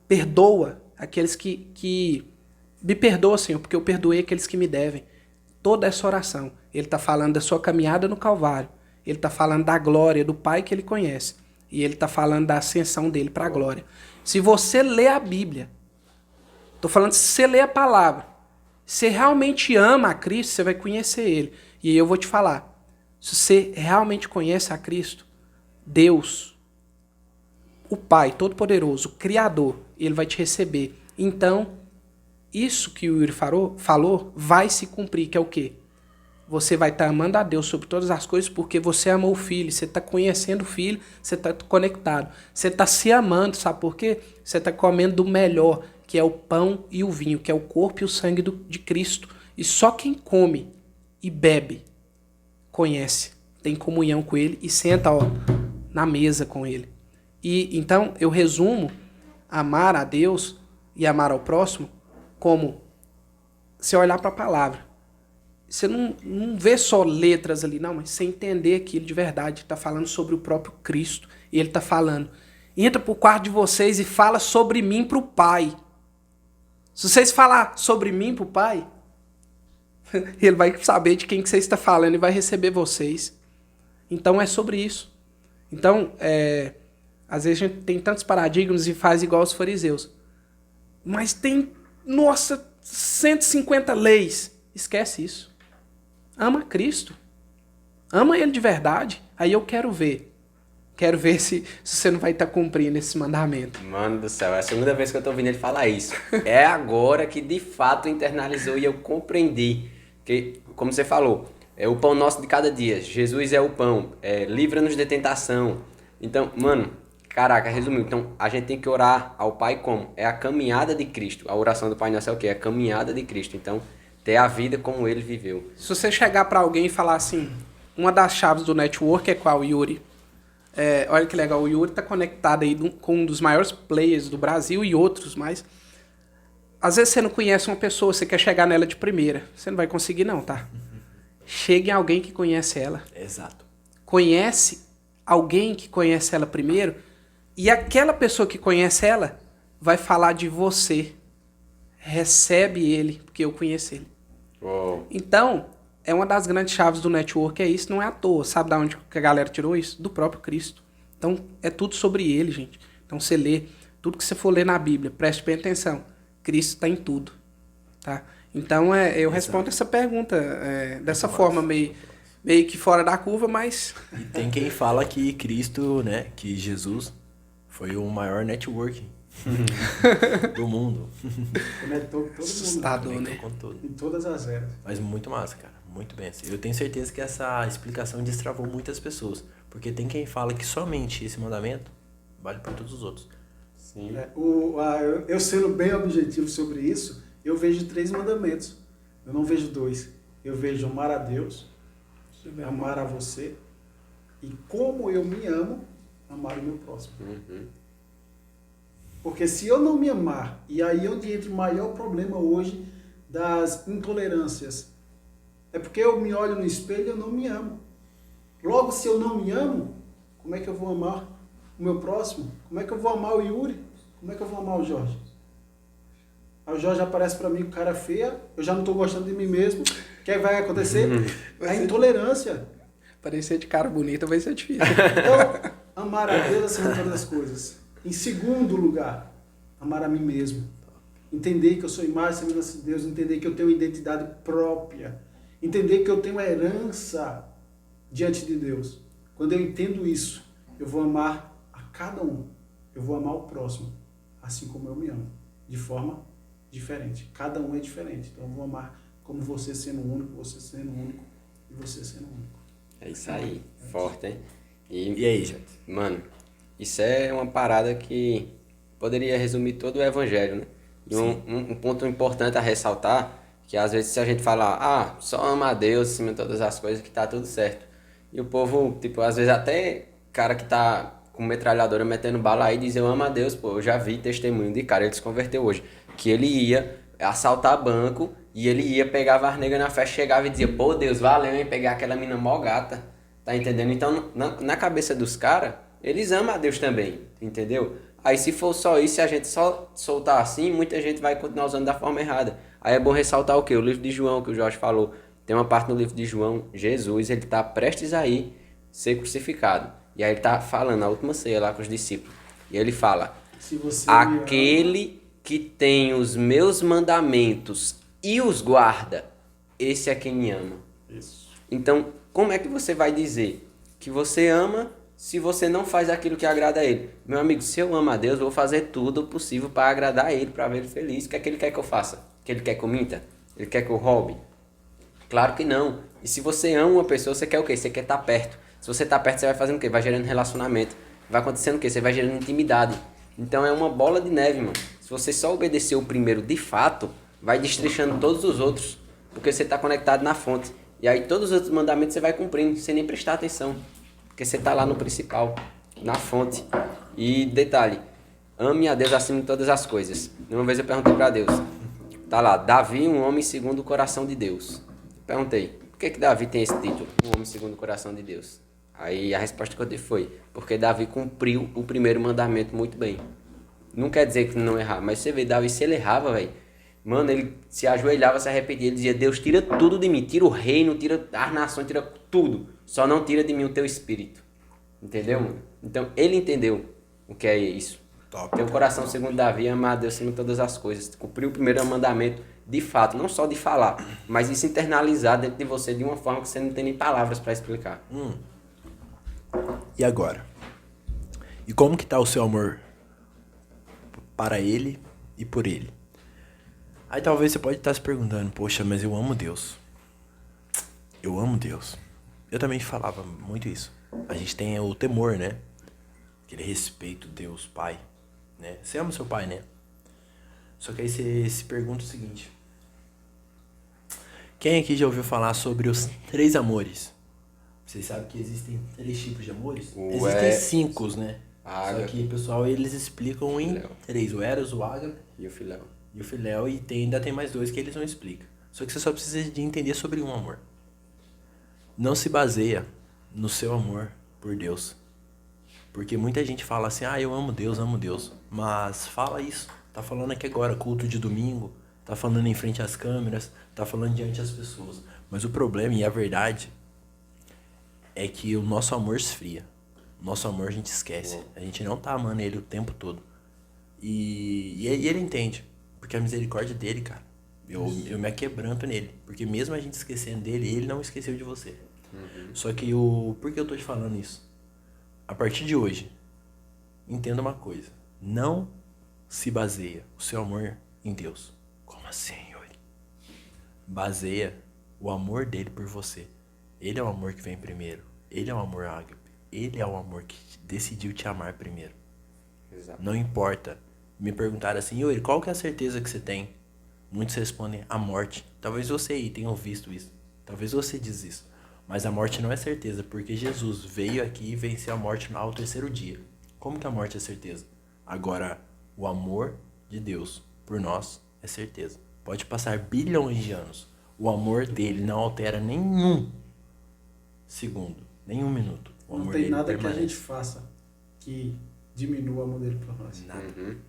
Perdoa aqueles que... Me perdoa, Senhor, porque eu perdoei aqueles que me devem. Toda essa oração. Ele está falando da sua caminhada no Calvário. Ele está falando da glória do Pai que ele conhece. E ele está falando da ascensão dele para a glória. Se você lê a Bíblia, estou falando se você lê a palavra, se você realmente ama a Cristo, você vai conhecer Ele. E aí eu vou te falar, se você realmente conhece a Cristo, Deus, o Pai Todo-Poderoso, o Criador, Ele vai te receber. Então, isso que o Yuri falou vai se cumprir, que é o quê? Você vai estar amando a Deus sobre todas as coisas porque você amou o Filho, você está conhecendo o Filho, você está conectado. Você está se amando, sabe por quê? Você está comendo do melhor, que é o pão e o vinho, que é o corpo e o sangue de Cristo. E só quem come e bebe conhece, tem comunhão com Ele e senta na mesa com Ele. E então eu resumo amar a Deus e amar ao próximo como você olhar para a palavra. Você não vê só letras ali, não, mas você entender aquilo de verdade. Está falando sobre o próprio Cristo. E ele está falando, entra para o quarto de vocês e fala sobre mim para o Pai. Se vocês falar sobre mim para o Pai, ele vai saber de quem que você está falando e vai receber vocês. Então é sobre isso. Então, às vezes a gente tem tantos paradigmas e faz igual os fariseus. Mas tem, 150 leis. Esquece isso. Ama Cristo. Ama Ele de verdade. Aí eu quero ver. Quero ver se você não vai estar cumprindo esse mandamento. Mano do céu, é a segunda vez que eu tô ouvindo ele falar isso. É agora que de fato internalizou e eu compreendi. Que, como você falou, é o pão nosso de cada dia. Jesus é o pão. Livra-nos de tentação. Então, mano, caraca, resumindo. Então, a gente tem que orar ao Pai como? É a caminhada de Cristo. A oração do Pai Nosso é o quê? É a caminhada de Cristo. Então, ter a vida como Ele viveu. Se você chegar para alguém e falar assim, uma das chaves do network é qual, Yuri? Olha que legal, o Yuri tá conectado aí com um dos maiores players do Brasil e outros mais. Às vezes você não conhece uma pessoa, você quer chegar nela de primeira. Você não vai conseguir não, tá? Chegue em alguém que conhece ela. Exato. Conhece alguém que conhece ela primeiro e aquela pessoa que conhece ela vai falar de você. Recebe ele, porque eu conheço ele. Uou. Então, é uma das grandes chaves do network, é isso, não é à toa. Sabe de onde que a galera tirou isso? Do próprio Cristo. Então, é tudo sobre ele, gente. Então, você lê, tudo que você for ler na Bíblia, preste bem atenção. Cristo está em tudo. Tá? Então, eu respondo essa pergunta dessa forma, meio que fora da curva, mas... E tem quem fala que Cristo, né, que Jesus foi o maior networking do mundo. Conectou todo mundo. Assustador, né? Com tudo. Em todas as eras. Mas muito massa, cara. Muito bem. Eu tenho certeza que essa explicação destravou muitas pessoas. Porque tem quem fala que somente esse mandamento vale para todos os outros. Sim. Eu sendo bem objetivo sobre isso, eu vejo 3 mandamentos. Eu não vejo 2. Eu vejo amar a Deus, amar a você e como eu me amo, amar o meu próximo. Uhum. Porque se eu não me amar, e aí é onde entra o maior problema hoje das intolerâncias, é porque eu me olho no espelho e eu não me amo. Logo, se eu não me amo, como é que eu vou amar o meu próximo? Como é que eu vou amar o Yuri? Como é que eu vou amar o Jorge? Aí o Jorge aparece pra mim com cara feia, eu já não tô gostando de mim mesmo. O que vai acontecer? A intolerância. Parecer de cara bonita vai ser difícil. Então, amar a Deus acima de todas as coisas. Em segundo lugar, amar a mim mesmo. Entender que eu sou imagem e semelhança de Deus, entender que eu tenho identidade própria, entender que eu tenho uma herança diante de Deus. Quando eu entendo isso, eu vou amar a cada um. Eu vou amar o próximo, assim como eu me amo, de forma diferente. Cada um é diferente. Então eu vou amar como você sendo único, você sendo único e você sendo único. É isso aí. Forte, hein? E aí, gente? Mano, isso é uma parada que poderia resumir todo o evangelho, né? E um ponto importante a ressaltar, que às vezes se a gente falar, só ama a Deus acima de todas as coisas que tá tudo certo. E o povo, tipo, às vezes até cara que tá com metralhadora metendo bala aí diz, eu amo a Deus, pô, eu já vi testemunho de cara, ele se converteu hoje, que ele ia assaltar banco e ele ia pegar a varnega na festa, chegava e dizia, pô, Deus, valeu, hein, pegar aquela mina mó gata, tá entendendo? Então, na cabeça dos caras, eles amam a Deus também, entendeu? Aí se for só isso, se a gente só soltar assim, muita gente vai continuar usando da forma errada. Aí é bom ressaltar o quê? O livro de João, que o Jorge falou, tem uma parte no livro de João, Jesus, ele tá prestes a ir ser crucificado. E aí ele tá falando a última ceia lá com os discípulos. E ele fala, Se você aquele que tem os meus mandamentos e os guarda, esse é quem me ama. Isso. Então, como é que você vai dizer que você ama se você não faz aquilo que agrada a ele? Meu amigo, se eu amo a Deus, eu vou fazer tudo o possível para agradar a ele, para ver ele feliz. O que é que ele quer que eu faça? Que ele quer que eu minta? Ele quer que eu roube? Claro que não. E se você ama uma pessoa, você quer o quê? Você quer estar perto. Se você está perto, você vai fazendo o quê? Vai gerando relacionamento. Vai acontecendo o quê? Você vai gerando intimidade. Então é uma bola de neve, mano. Se você só obedecer o primeiro de fato, vai destrichando todos os outros. Porque você está conectado na fonte. E aí todos os outros mandamentos você vai cumprindo, sem nem prestar atenção. Porque você está lá no principal, na fonte. E detalhe, ame a Deus acima de todas as coisas. Uma vez eu perguntei para Deus. Tá lá, Davi, um homem segundo o coração de Deus. Perguntei, por que Davi tem esse título? Um homem segundo o coração de Deus. Aí a resposta que eu dei foi, porque Davi cumpriu o primeiro mandamento muito bem. Não quer dizer que não errar, mas você vê, Davi, se ele errava, velho, mano, ele se ajoelhava, se arrependia, ele dizia, Deus, tira tudo de mim, tira o reino, tira as nações, tira tudo, só não tira de mim o teu espírito. Entendeu, mano? Então, ele entendeu o que é isso. Top. Teu coração, segundo Davi, é amar a Deus acima de todas as coisas. Cumpriu o primeiro mandamento de fato, não só de falar, mas isso internalizar dentro de você de uma forma que você não tem nem palavras para explicar. E agora? E como que tá o seu amor para ele e por ele? Aí talvez você pode estar se perguntando, poxa, mas eu amo Deus. Eu amo Deus. Eu também falava muito isso. A gente tem o temor, né? Aquele respeito, Deus, Pai, né? Você ama seu pai, né? Só que aí você se pergunta o seguinte. Quem aqui já ouviu falar sobre os 3 amores? Vocês sabem que existem 3 tipos de amores? Existem 5, né? Só que, pessoal, eles explicam em 3. O Eros, o Ágape E o filhão. e o Filéu. E ainda tem mais 2 que eles não explicam. Só que você só precisa de entender sobre um amor. Não se baseia no seu amor por Deus. Porque muita gente fala assim, eu amo Deus, amo Deus. Mas fala isso. Tá falando aqui agora, culto de domingo. Tá falando em frente às câmeras. Tá falando diante das pessoas. Mas o problema e a verdade é que o nosso amor esfria. Nosso amor a gente esquece. A gente não tá amando ele o tempo todo. E ele entende. Porque a misericórdia dele, cara, Eu me aquebranto nele. Porque mesmo a gente esquecendo dele, ele não esqueceu de você. Só que por que eu tô te falando isso? A partir de hoje, entenda uma coisa. Não se baseia o seu amor em Deus. Como assim, Yuri? Baseia o amor dele por você. Ele é o amor que vem primeiro. Ele é o amor ágape. Ele é o amor que decidiu te amar primeiro. Exato. Não importa. Me perguntaram assim, Yuri, qual que é a certeza que você tem? Muitos respondem, a morte. Talvez você aí tenha visto isso. Talvez você diz isso. Mas a morte não é certeza, porque Jesus veio aqui e venceu a morte ao terceiro dia. Como que a morte é certeza? Agora, o amor de Deus por nós é certeza. Pode passar bilhões de anos. O amor dele não altera nenhum segundo, nenhum minuto. O amor Não tem dele nada permanece. que a gente faça que diminua o amor dele por nós.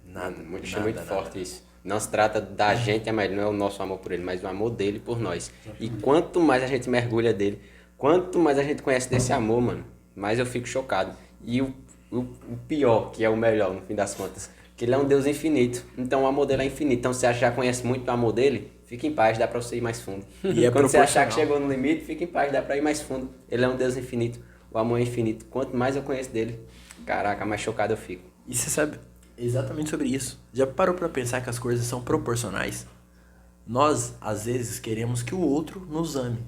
Nada. Muito forte isso. Não se trata da gente, mas não é o nosso amor por ele, mas o amor dele por nós. E quanto mais a gente mergulha dele, quanto mais a gente conhece desse amor, mano, mais eu fico chocado. E o pior, que é o melhor, no fim das contas, que ele é um Deus infinito. Então o amor dele é infinito. Então se você já conhece muito do amor dele, fica em paz, dá pra você ir mais fundo. E é quando você achar que proporcional. chegou no limite, fica em paz, dá pra ir mais fundo. Ele é um Deus infinito. O amor é infinito. Quanto mais eu conheço dele, caraca, mais chocado eu fico. E você sabe exatamente sobre isso. Já parou pra pensar que as coisas são proporcionais? Nós, às vezes, queremos que o outro nos ame.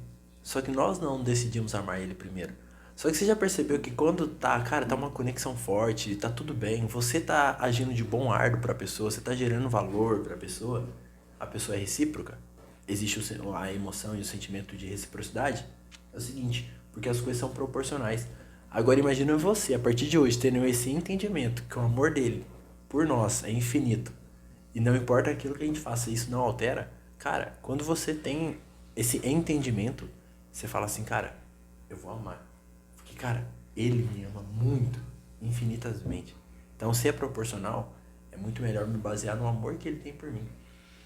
Só que nós não decidimos amar ele primeiro. Só que você já percebeu que quando tá uma conexão forte, tá tudo bem, você tá agindo de bom ardo pra pessoa, você tá gerando valor pra pessoa, a pessoa é recíproca? Existe a emoção e o sentimento de reciprocidade? É o seguinte, porque as coisas são proporcionais. Agora imagina você, a partir de hoje, tendo esse entendimento que o amor dele por nós é infinito. E não importa aquilo que a gente faça, isso não altera. Cara, quando você tem esse entendimento, você fala assim, cara, eu vou amar. Porque, cara, ele me ama muito, infinitamente. Então, se é proporcional, é muito melhor me basear no amor que ele tem por mim.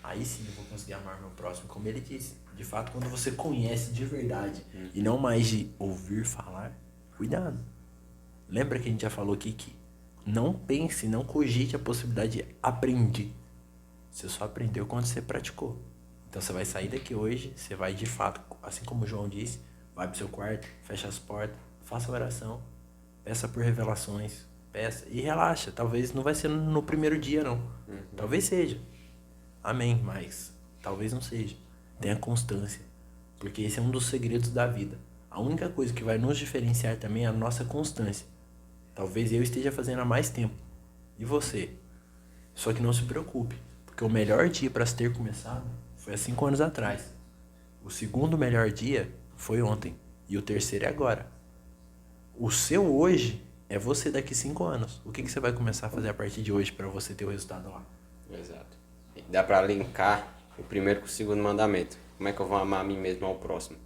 Aí sim eu vou conseguir amar meu próximo, como ele disse. De fato, quando você conhece de verdade e não mais de ouvir falar, cuidado. Lembra que a gente já falou aqui que não pense, não cogite a possibilidade de aprender. Você só aprendeu quando você praticou. Então você vai sair daqui hoje, você vai de fato, assim como o João disse, vai pro seu quarto, fecha as portas, faça oração, peça por revelações, peça e relaxa. Talvez não vai ser no primeiro dia, não. Talvez seja. Amém, mas talvez não seja. Tenha constância, porque esse é um dos segredos da vida. A única coisa que vai nos diferenciar também é a nossa constância. Talvez eu esteja fazendo há mais tempo. E você? Só que não se preocupe, porque o melhor dia para se ter começado foi há 5 anos atrás. O segundo melhor dia foi ontem. E o terceiro é agora. O seu hoje é você daqui 5 anos. O que você vai começar a fazer a partir de hoje para você ter o resultado lá? Exato. E dá pra linkar o primeiro com o segundo mandamento. Como é que eu vou amar a mim mesmo ao próximo?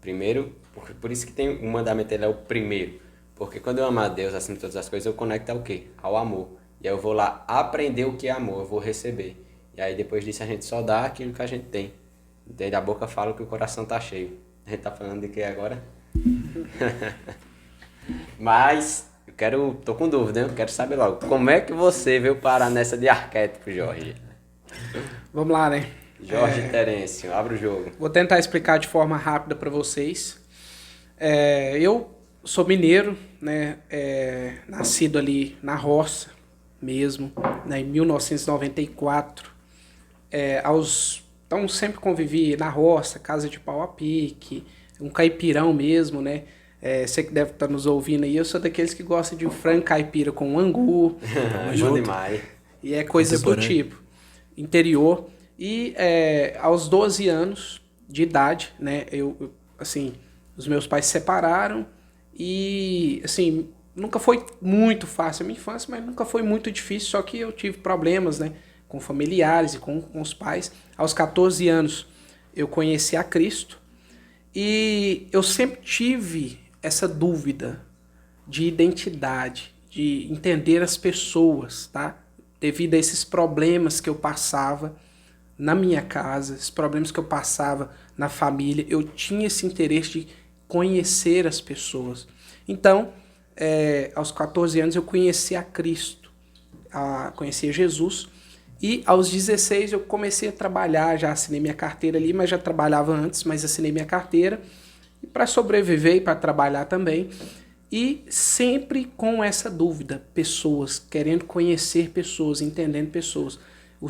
Primeiro, por isso que tem o mandamento, ele é o primeiro. Porque quando eu amar a Deus acima de todas as coisas, eu conecto ao quê? Ao amor. E aí eu vou lá aprender o que é amor, eu vou receber. E aí depois disso a gente só dá aquilo que a gente tem. Entende? A boca fala que o coração tá cheio. A gente tá falando de que agora? Mas, tô com dúvida, hein? Eu quero saber logo. Como é que você veio parar nessa de arquétipo, Jorge? Vamos lá, né? Jorge Terêncio, abre o jogo. Vou tentar explicar de forma rápida para vocês. Eu sou mineiro, né? Nascido ali na roça mesmo, né? Em 1994. Então sempre convivi na roça, casa de pau a pique, um caipirão mesmo, né? Você que deve estar nos ouvindo aí, eu sou daqueles que gostam de um frango caipira com angu. Bom demais. E coisas do tipo. Interior. E aos 12 anos de idade, né? Assim, os meus pais se separaram e, assim, nunca foi muito fácil a minha infância, mas nunca foi muito difícil, só que eu tive problemas, né? Com familiares e com os pais. Aos 14 anos eu conheci a Cristo e eu sempre tive essa dúvida de identidade, de entender as pessoas, tá? Devido a esses problemas que eu passava na minha casa, esses problemas que eu passava na família, eu tinha esse interesse de conhecer as pessoas. Então, aos 14 anos eu conheci a Cristo, conheci a Jesus, E aos 16 eu comecei a trabalhar, já assinei minha carteira ali, mas já trabalhava antes, mas assinei minha carteira para sobreviver e para trabalhar também. E sempre com essa dúvida, pessoas, querendo conhecer pessoas, entendendo pessoas.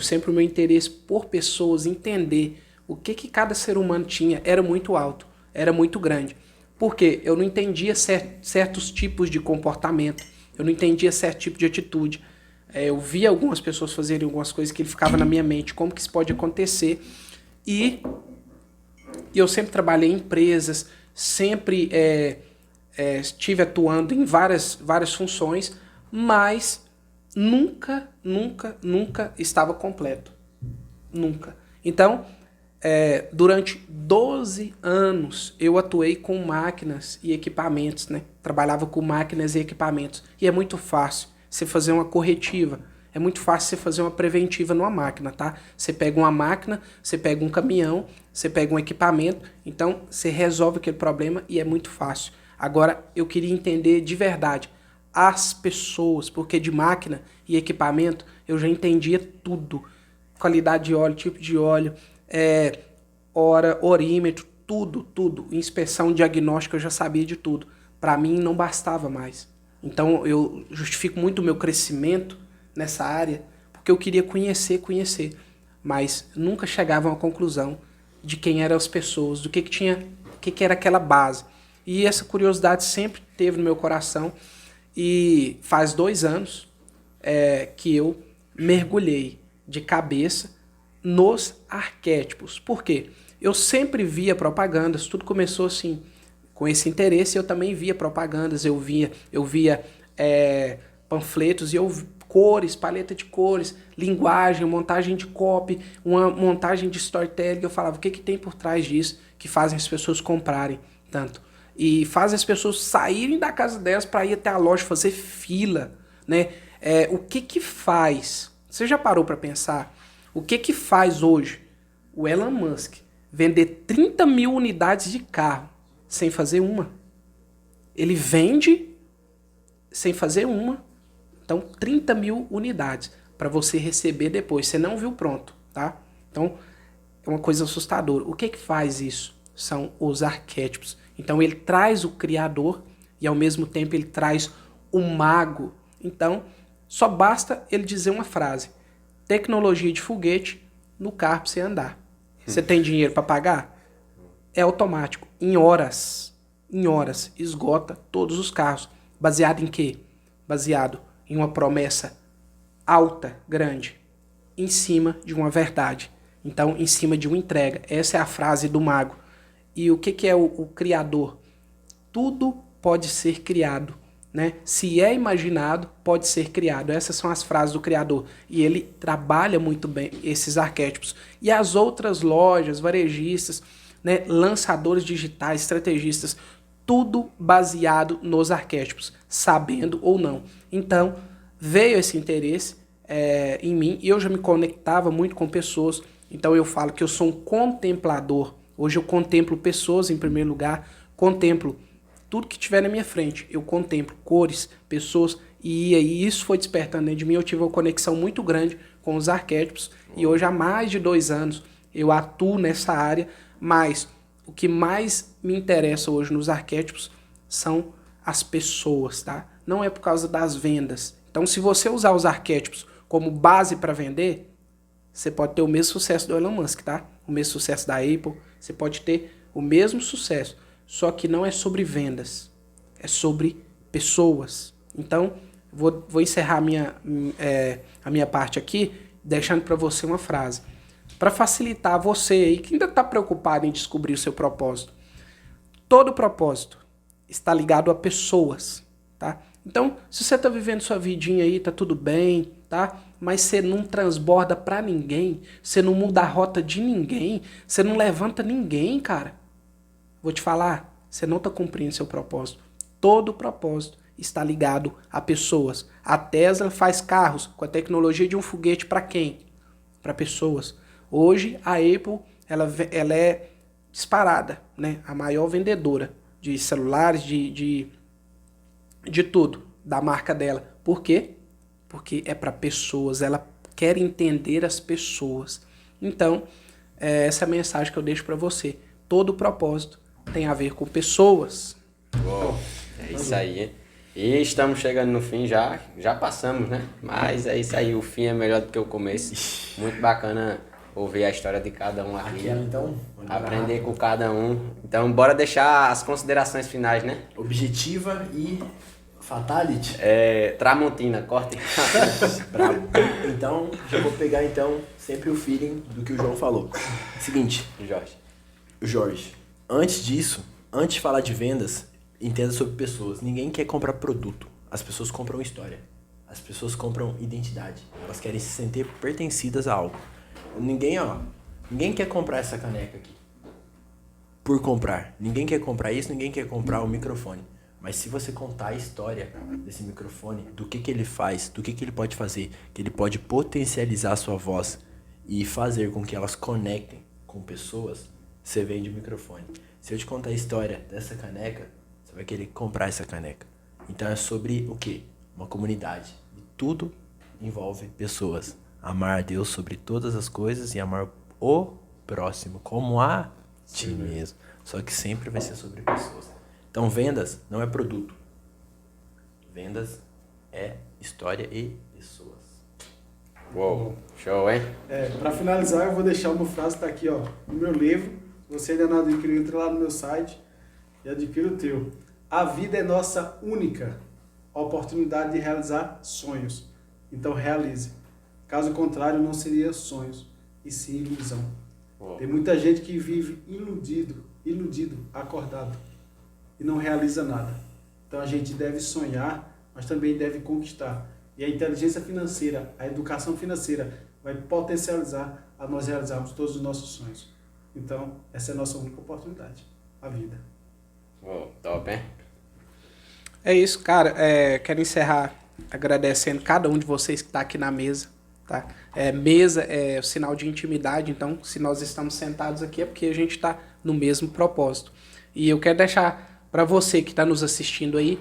Sempre o meu interesse por pessoas, entender o que cada ser humano tinha, era muito alto, era muito grande. Porque eu não entendia certos tipos de comportamento, eu não entendia certo tipo de atitude. Eu via algumas pessoas fazerem algumas coisas que ele ficava na minha mente, como que isso pode acontecer. E eu sempre trabalhei em empresas, sempre estive atuando em várias funções, mas nunca estava completo. Nunca. Então, durante 12 anos eu atuei com máquinas e equipamentos, né? Trabalhava com máquinas e equipamentos. E é muito fácil você fazer uma corretiva. É muito fácil você fazer uma preventiva numa máquina, tá? Você pega uma máquina, você pega um caminhão, você pega um equipamento, então você resolve aquele problema e é muito fácil. Agora, eu queria entender de verdade as pessoas, porque de máquina e equipamento eu já entendia tudo. Qualidade de óleo, tipo de óleo, orímetro, tudo. Inspeção diagnóstica eu já sabia de tudo. Para mim não bastava mais. Então eu justifico muito o meu crescimento nessa área, porque eu queria conhecer, mas nunca chegava a uma conclusão de quem eram as pessoas, do que era aquela base. E essa curiosidade sempre teve no meu coração, e faz 2 anos que eu mergulhei de cabeça nos arquétipos. Por quê? Eu sempre via propagandas, tudo começou assim, com esse interesse. Eu também via propagandas, eu via panfletos, e cores, paleta de cores, linguagem, montagem de copy, uma montagem de storytelling. Eu falava, o que tem por trás disso que fazem as pessoas comprarem tanto? E fazem as pessoas saírem da casa delas para ir até a loja, fazer fila, né? O que faz? Você já parou para pensar? O que faz hoje o Elon Musk vender 30 mil unidades de carro sem fazer uma? Ele vende sem fazer uma. Então, 30 mil unidades para você receber depois. Você não viu pronto, tá? Então, é uma coisa assustadora. O que faz isso? São os arquétipos. Então, ele traz o criador e, ao mesmo tempo, ele traz o mago. Então, só basta ele dizer uma frase. Tecnologia de foguete no carro para você andar. Você tem dinheiro para pagar? É automático. Em horas, esgota todos os carros. Baseado em quê? Baseado em uma promessa alta, grande, em cima de uma verdade. Então, em cima de uma entrega. Essa é a frase do mago. E o que é o criador? Tudo pode ser criado, né? Se é imaginado, pode ser criado. Essas são as frases do criador. E ele trabalha muito bem esses arquétipos. E as outras lojas, varejistas, né, lançadores digitais, estrategistas, tudo baseado nos arquétipos, sabendo ou não. Então, veio esse interesse em mim, e eu já me conectava muito com pessoas. Então eu falo que eu sou um contemplador. Hoje eu contemplo pessoas em primeiro lugar, contemplo tudo que tiver na minha frente. Eu contemplo cores, pessoas, e aí isso foi despertando dentro de mim. Eu tive uma conexão muito grande com os arquétipos, e hoje há mais de 2 anos eu atuo nessa área, mas o que mais me interessa hoje nos arquétipos são as pessoas, tá? Não é por causa das vendas. Então, se você usar os arquétipos como base para vender, você pode ter o mesmo sucesso do Elon Musk, tá? O mesmo sucesso da Apple. Você pode ter o mesmo sucesso, só que não é sobre vendas, é sobre pessoas. Então, vou encerrar a minha parte aqui, deixando para você uma frase. Para facilitar você aí, que ainda está preocupado em descobrir o seu propósito. Todo propósito está ligado a pessoas, tá? Então, se você está vivendo sua vidinha aí, tá tudo bem, tá? Mas você não transborda para ninguém, você não muda a rota de ninguém, você não levanta ninguém, cara. Vou te falar, você não está cumprindo seu propósito. Todo propósito está ligado a pessoas. A Tesla faz carros com a tecnologia de um foguete para quem? Para pessoas. Hoje, a Apple ela é disparada, né? A maior vendedora de celulares, de tudo, da marca dela. Por quê? Porque é para pessoas. Ela quer entender as pessoas. Então, essa é a mensagem que eu deixo para você. Todo propósito tem a ver com pessoas. Uou, é isso aí, hein? E estamos chegando no fim já passamos, né? Mas é isso aí, o fim é melhor do que o começo. Muito bacana ouvir a história de cada um aqui. Então, Aprender com cada um. Então, bora deixar as considerações finais, né? objetiva e fatality. Tramontina, corte. Bravo. Então, já vou pegar então sempre o feeling do que o João falou. Seguinte, Jorge. antes de falar de vendas, entenda sobre pessoas. Ninguém quer comprar produto. As pessoas compram história. As pessoas compram identidade. Elas querem se sentir pertencidas a algo. Ninguém quer comprar essa caneca aqui por comprar. Ninguém quer comprar isso, ninguém quer comprar o microfone. Mas se você contar a história desse microfone, do que ele faz, do que ele pode fazer, que ele pode potencializar a sua voz e fazer com que elas conectem com pessoas, você vende o microfone. Se eu te contar a história dessa caneca, você vai querer comprar essa caneca. Então é sobre o quê? Uma comunidade. E tudo envolve pessoas. Amar a Deus sobre todas as coisas e amar o próximo como a ti mesmo. Só que sempre vai ser sobre pessoas. Então vendas não é produto. Vendas é história e pessoas. Uou, show, hein? Para finalizar, eu vou deixar uma frase que tá aqui, ó, no meu livro. Se você ainda não adquiriu, entre lá no meu site e adquira o teu. A vida é nossa única oportunidade de realizar sonhos. Então realize. Caso contrário, não seria sonhos, e sim ilusão. Uou. Tem muita gente que vive iludido, acordado, e não realiza nada. Então a gente deve sonhar, mas também deve conquistar. E a inteligência financeira, a educação financeira vai potencializar a nós realizarmos todos os nossos sonhos. Então, essa é a nossa única oportunidade, a vida. Uou, top, hein? É isso, cara. Quero encerrar agradecendo cada um de vocês que está aqui na mesa. Tá? Mesa é o sinal de intimidade, então se nós estamos sentados aqui é porque a gente está no mesmo propósito. E eu quero deixar para você que está nos assistindo aí,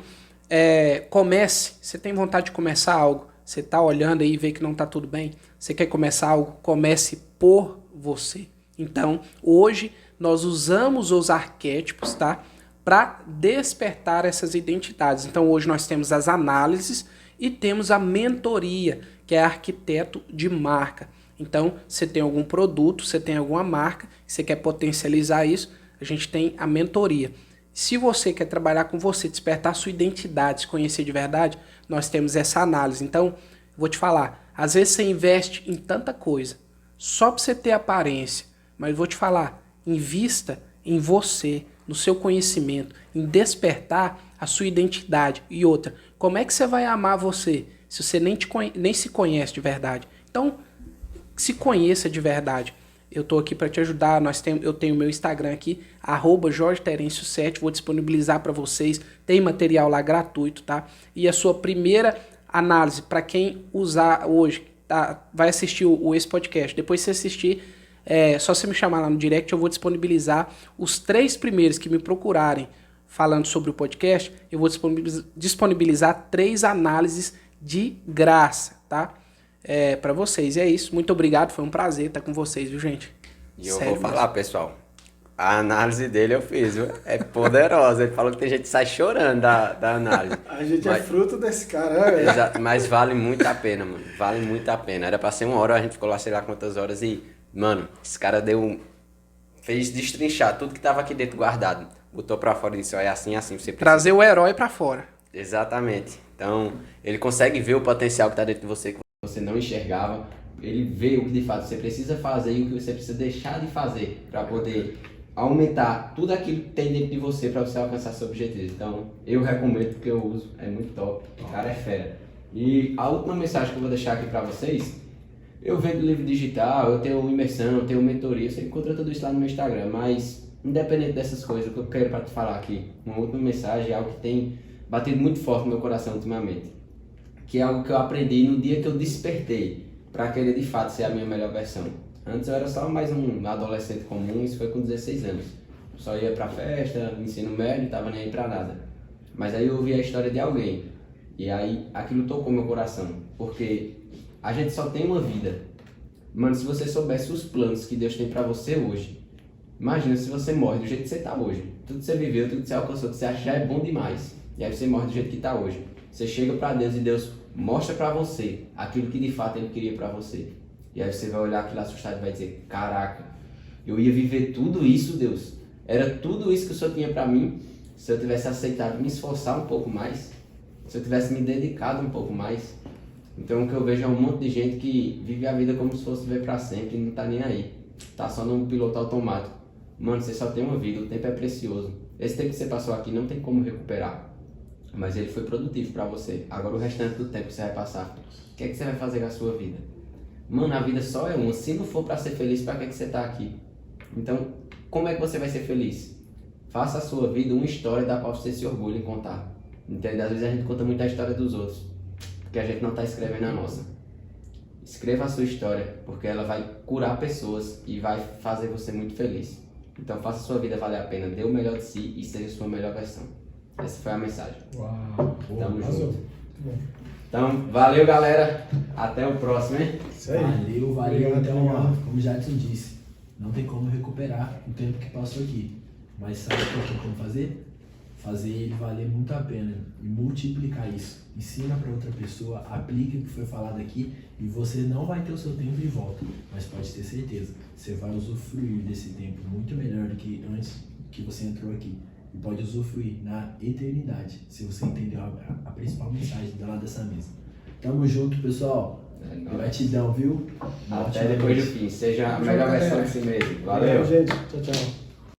comece. Você tem vontade de começar algo, você está olhando aí e vê que não está tudo bem, você quer começar algo, comece por você. Então, hoje nós usamos os arquétipos, tá? Para despertar essas identidades. Então, hoje nós temos as análises e temos a mentoria, que é arquiteto de marca. Então, você tem algum produto, você tem alguma marca, você quer potencializar isso, a gente tem a mentoria. Se você quer trabalhar com você, despertar sua identidade, se conhecer de verdade, nós temos essa análise. Então, vou te falar, às vezes você investe em tanta coisa, só para você ter aparência, mas vou te falar, invista em você, no seu conhecimento, em despertar a sua identidade. E outra, como é que você vai amar você se você nem se conhece de verdade? Então, se conheça de verdade. Eu estou aqui para te ajudar. Eu tenho meu Instagram aqui, @JorgeTerencio7. Vou disponibilizar para vocês. Tem material lá gratuito, tá? E a sua primeira análise, para quem usar hoje, tá? Vai assistir esse podcast. Depois, se assistir, só você me chamar lá no direct, eu vou disponibilizar os 3 primeiros que me procurarem falando sobre o podcast. Eu vou disponibilizar 3 análises de graça, tá? Para vocês. E é isso. Muito obrigado. Foi um prazer estar com vocês, viu, gente? E eu vou falar, pessoal. A análise dele eu fiz, viu? É poderosa. Ele falou que tem gente que sai chorando da análise. A gente é fruto desse cara, né? Exato, mas vale muito a pena, mano. Vale muito a pena. Era pra ser 1 hora, a gente ficou lá sei lá quantas horas e, mano, esse cara fez destrinchar tudo que tava aqui dentro guardado. Botou pra fora e disse, ó, é assim, você precisa. Trazer o herói pra fora. Exatamente. Então, ele consegue ver o potencial que tá dentro de você, que você não enxergava. Ele vê o que de fato você precisa fazer e o que você precisa deixar de fazer para poder aumentar tudo aquilo que tem dentro de você para você alcançar seu objetivo. Então, eu recomendo porque eu uso, é muito top. O cara é fera. E a última mensagem que eu vou deixar aqui para vocês, eu vendo livro digital, eu tenho imersão, eu tenho mentoria, você encontra tudo isso lá no meu Instagram, mas independente dessas coisas, o que eu quero para te falar aqui, uma última mensagem é algo que tem batido muito forte no meu coração ultimamente, que é algo que eu aprendi no dia que eu despertei para querer de fato ser a minha melhor versão. Antes eu era só mais um adolescente comum, isso foi com 16 anos. Só ia pra festa, ensino médio, não tava nem aí pra nada. Mas aí eu ouvi a história de alguém, e aí aquilo tocou meu coração, porque a gente só tem uma vida. Mano, se você soubesse os planos que Deus tem pra você hoje, imagina se você morre do jeito que você tá hoje. Tudo que você viveu, tudo que você alcançou, que você acha já é bom demais. E aí você morre do jeito que tá hoje. Você chega pra Deus e Deus mostra pra você aquilo que de fato Ele queria pra você. E aí você vai olhar aquilo assustado e vai dizer, caraca, eu ia viver tudo isso, Deus. Era tudo isso que o Senhor tinha pra mim, se eu tivesse aceitado me esforçar um pouco mais, se eu tivesse me dedicado um pouco mais. Então o que eu vejo é um monte de gente que vive a vida como se fosse viver pra sempre e não tá nem aí. Tá só num piloto automático. Mano, você só tem uma vida, o tempo é precioso. Esse tempo que você passou aqui não tem como recuperar. Mas ele foi produtivo pra você. Agora o restante do tempo que você vai passar, o que é que você vai fazer com a sua vida? Mano, a vida só é uma. Se não for pra ser feliz, pra que é que você tá aqui? Então, como é que você vai ser feliz? Faça a sua vida uma história da qual você se orgulha em contar. Entende? Às vezes a gente conta muito a história dos outros, porque a gente não tá escrevendo a nossa. Escreva a sua história, porque ela vai curar pessoas e vai fazer você muito feliz. Então faça a sua vida valer a pena, dê o melhor de si e seja a sua melhor versão. Essa foi a mensagem. Uau, boa, Tamo arrasou. junto. Muito bom. Então, valeu, galera. Até o próximo, hein? Isso aí. Valeu. Obrigado, Então, obrigado. ó, como o Jadson disse, não tem como recuperar o tempo que passou aqui. Mas sabe o que tem como fazer? Fazer ele valer muito a pena e multiplicar isso. Ensina para outra pessoa, aplique o que foi falado aqui e você não vai ter o seu tempo de volta, mas pode ter certeza, você vai usufruir desse tempo muito melhor do que antes que você entrou aqui. E pode usufruir na eternidade, se você entendeu a principal mensagem lá dessa mesa. Tamo junto, pessoal. Gratidão, viu? Até depois do fim. Seja a melhor versão de si mesmo. Valeu. Gente. Tchau, tchau.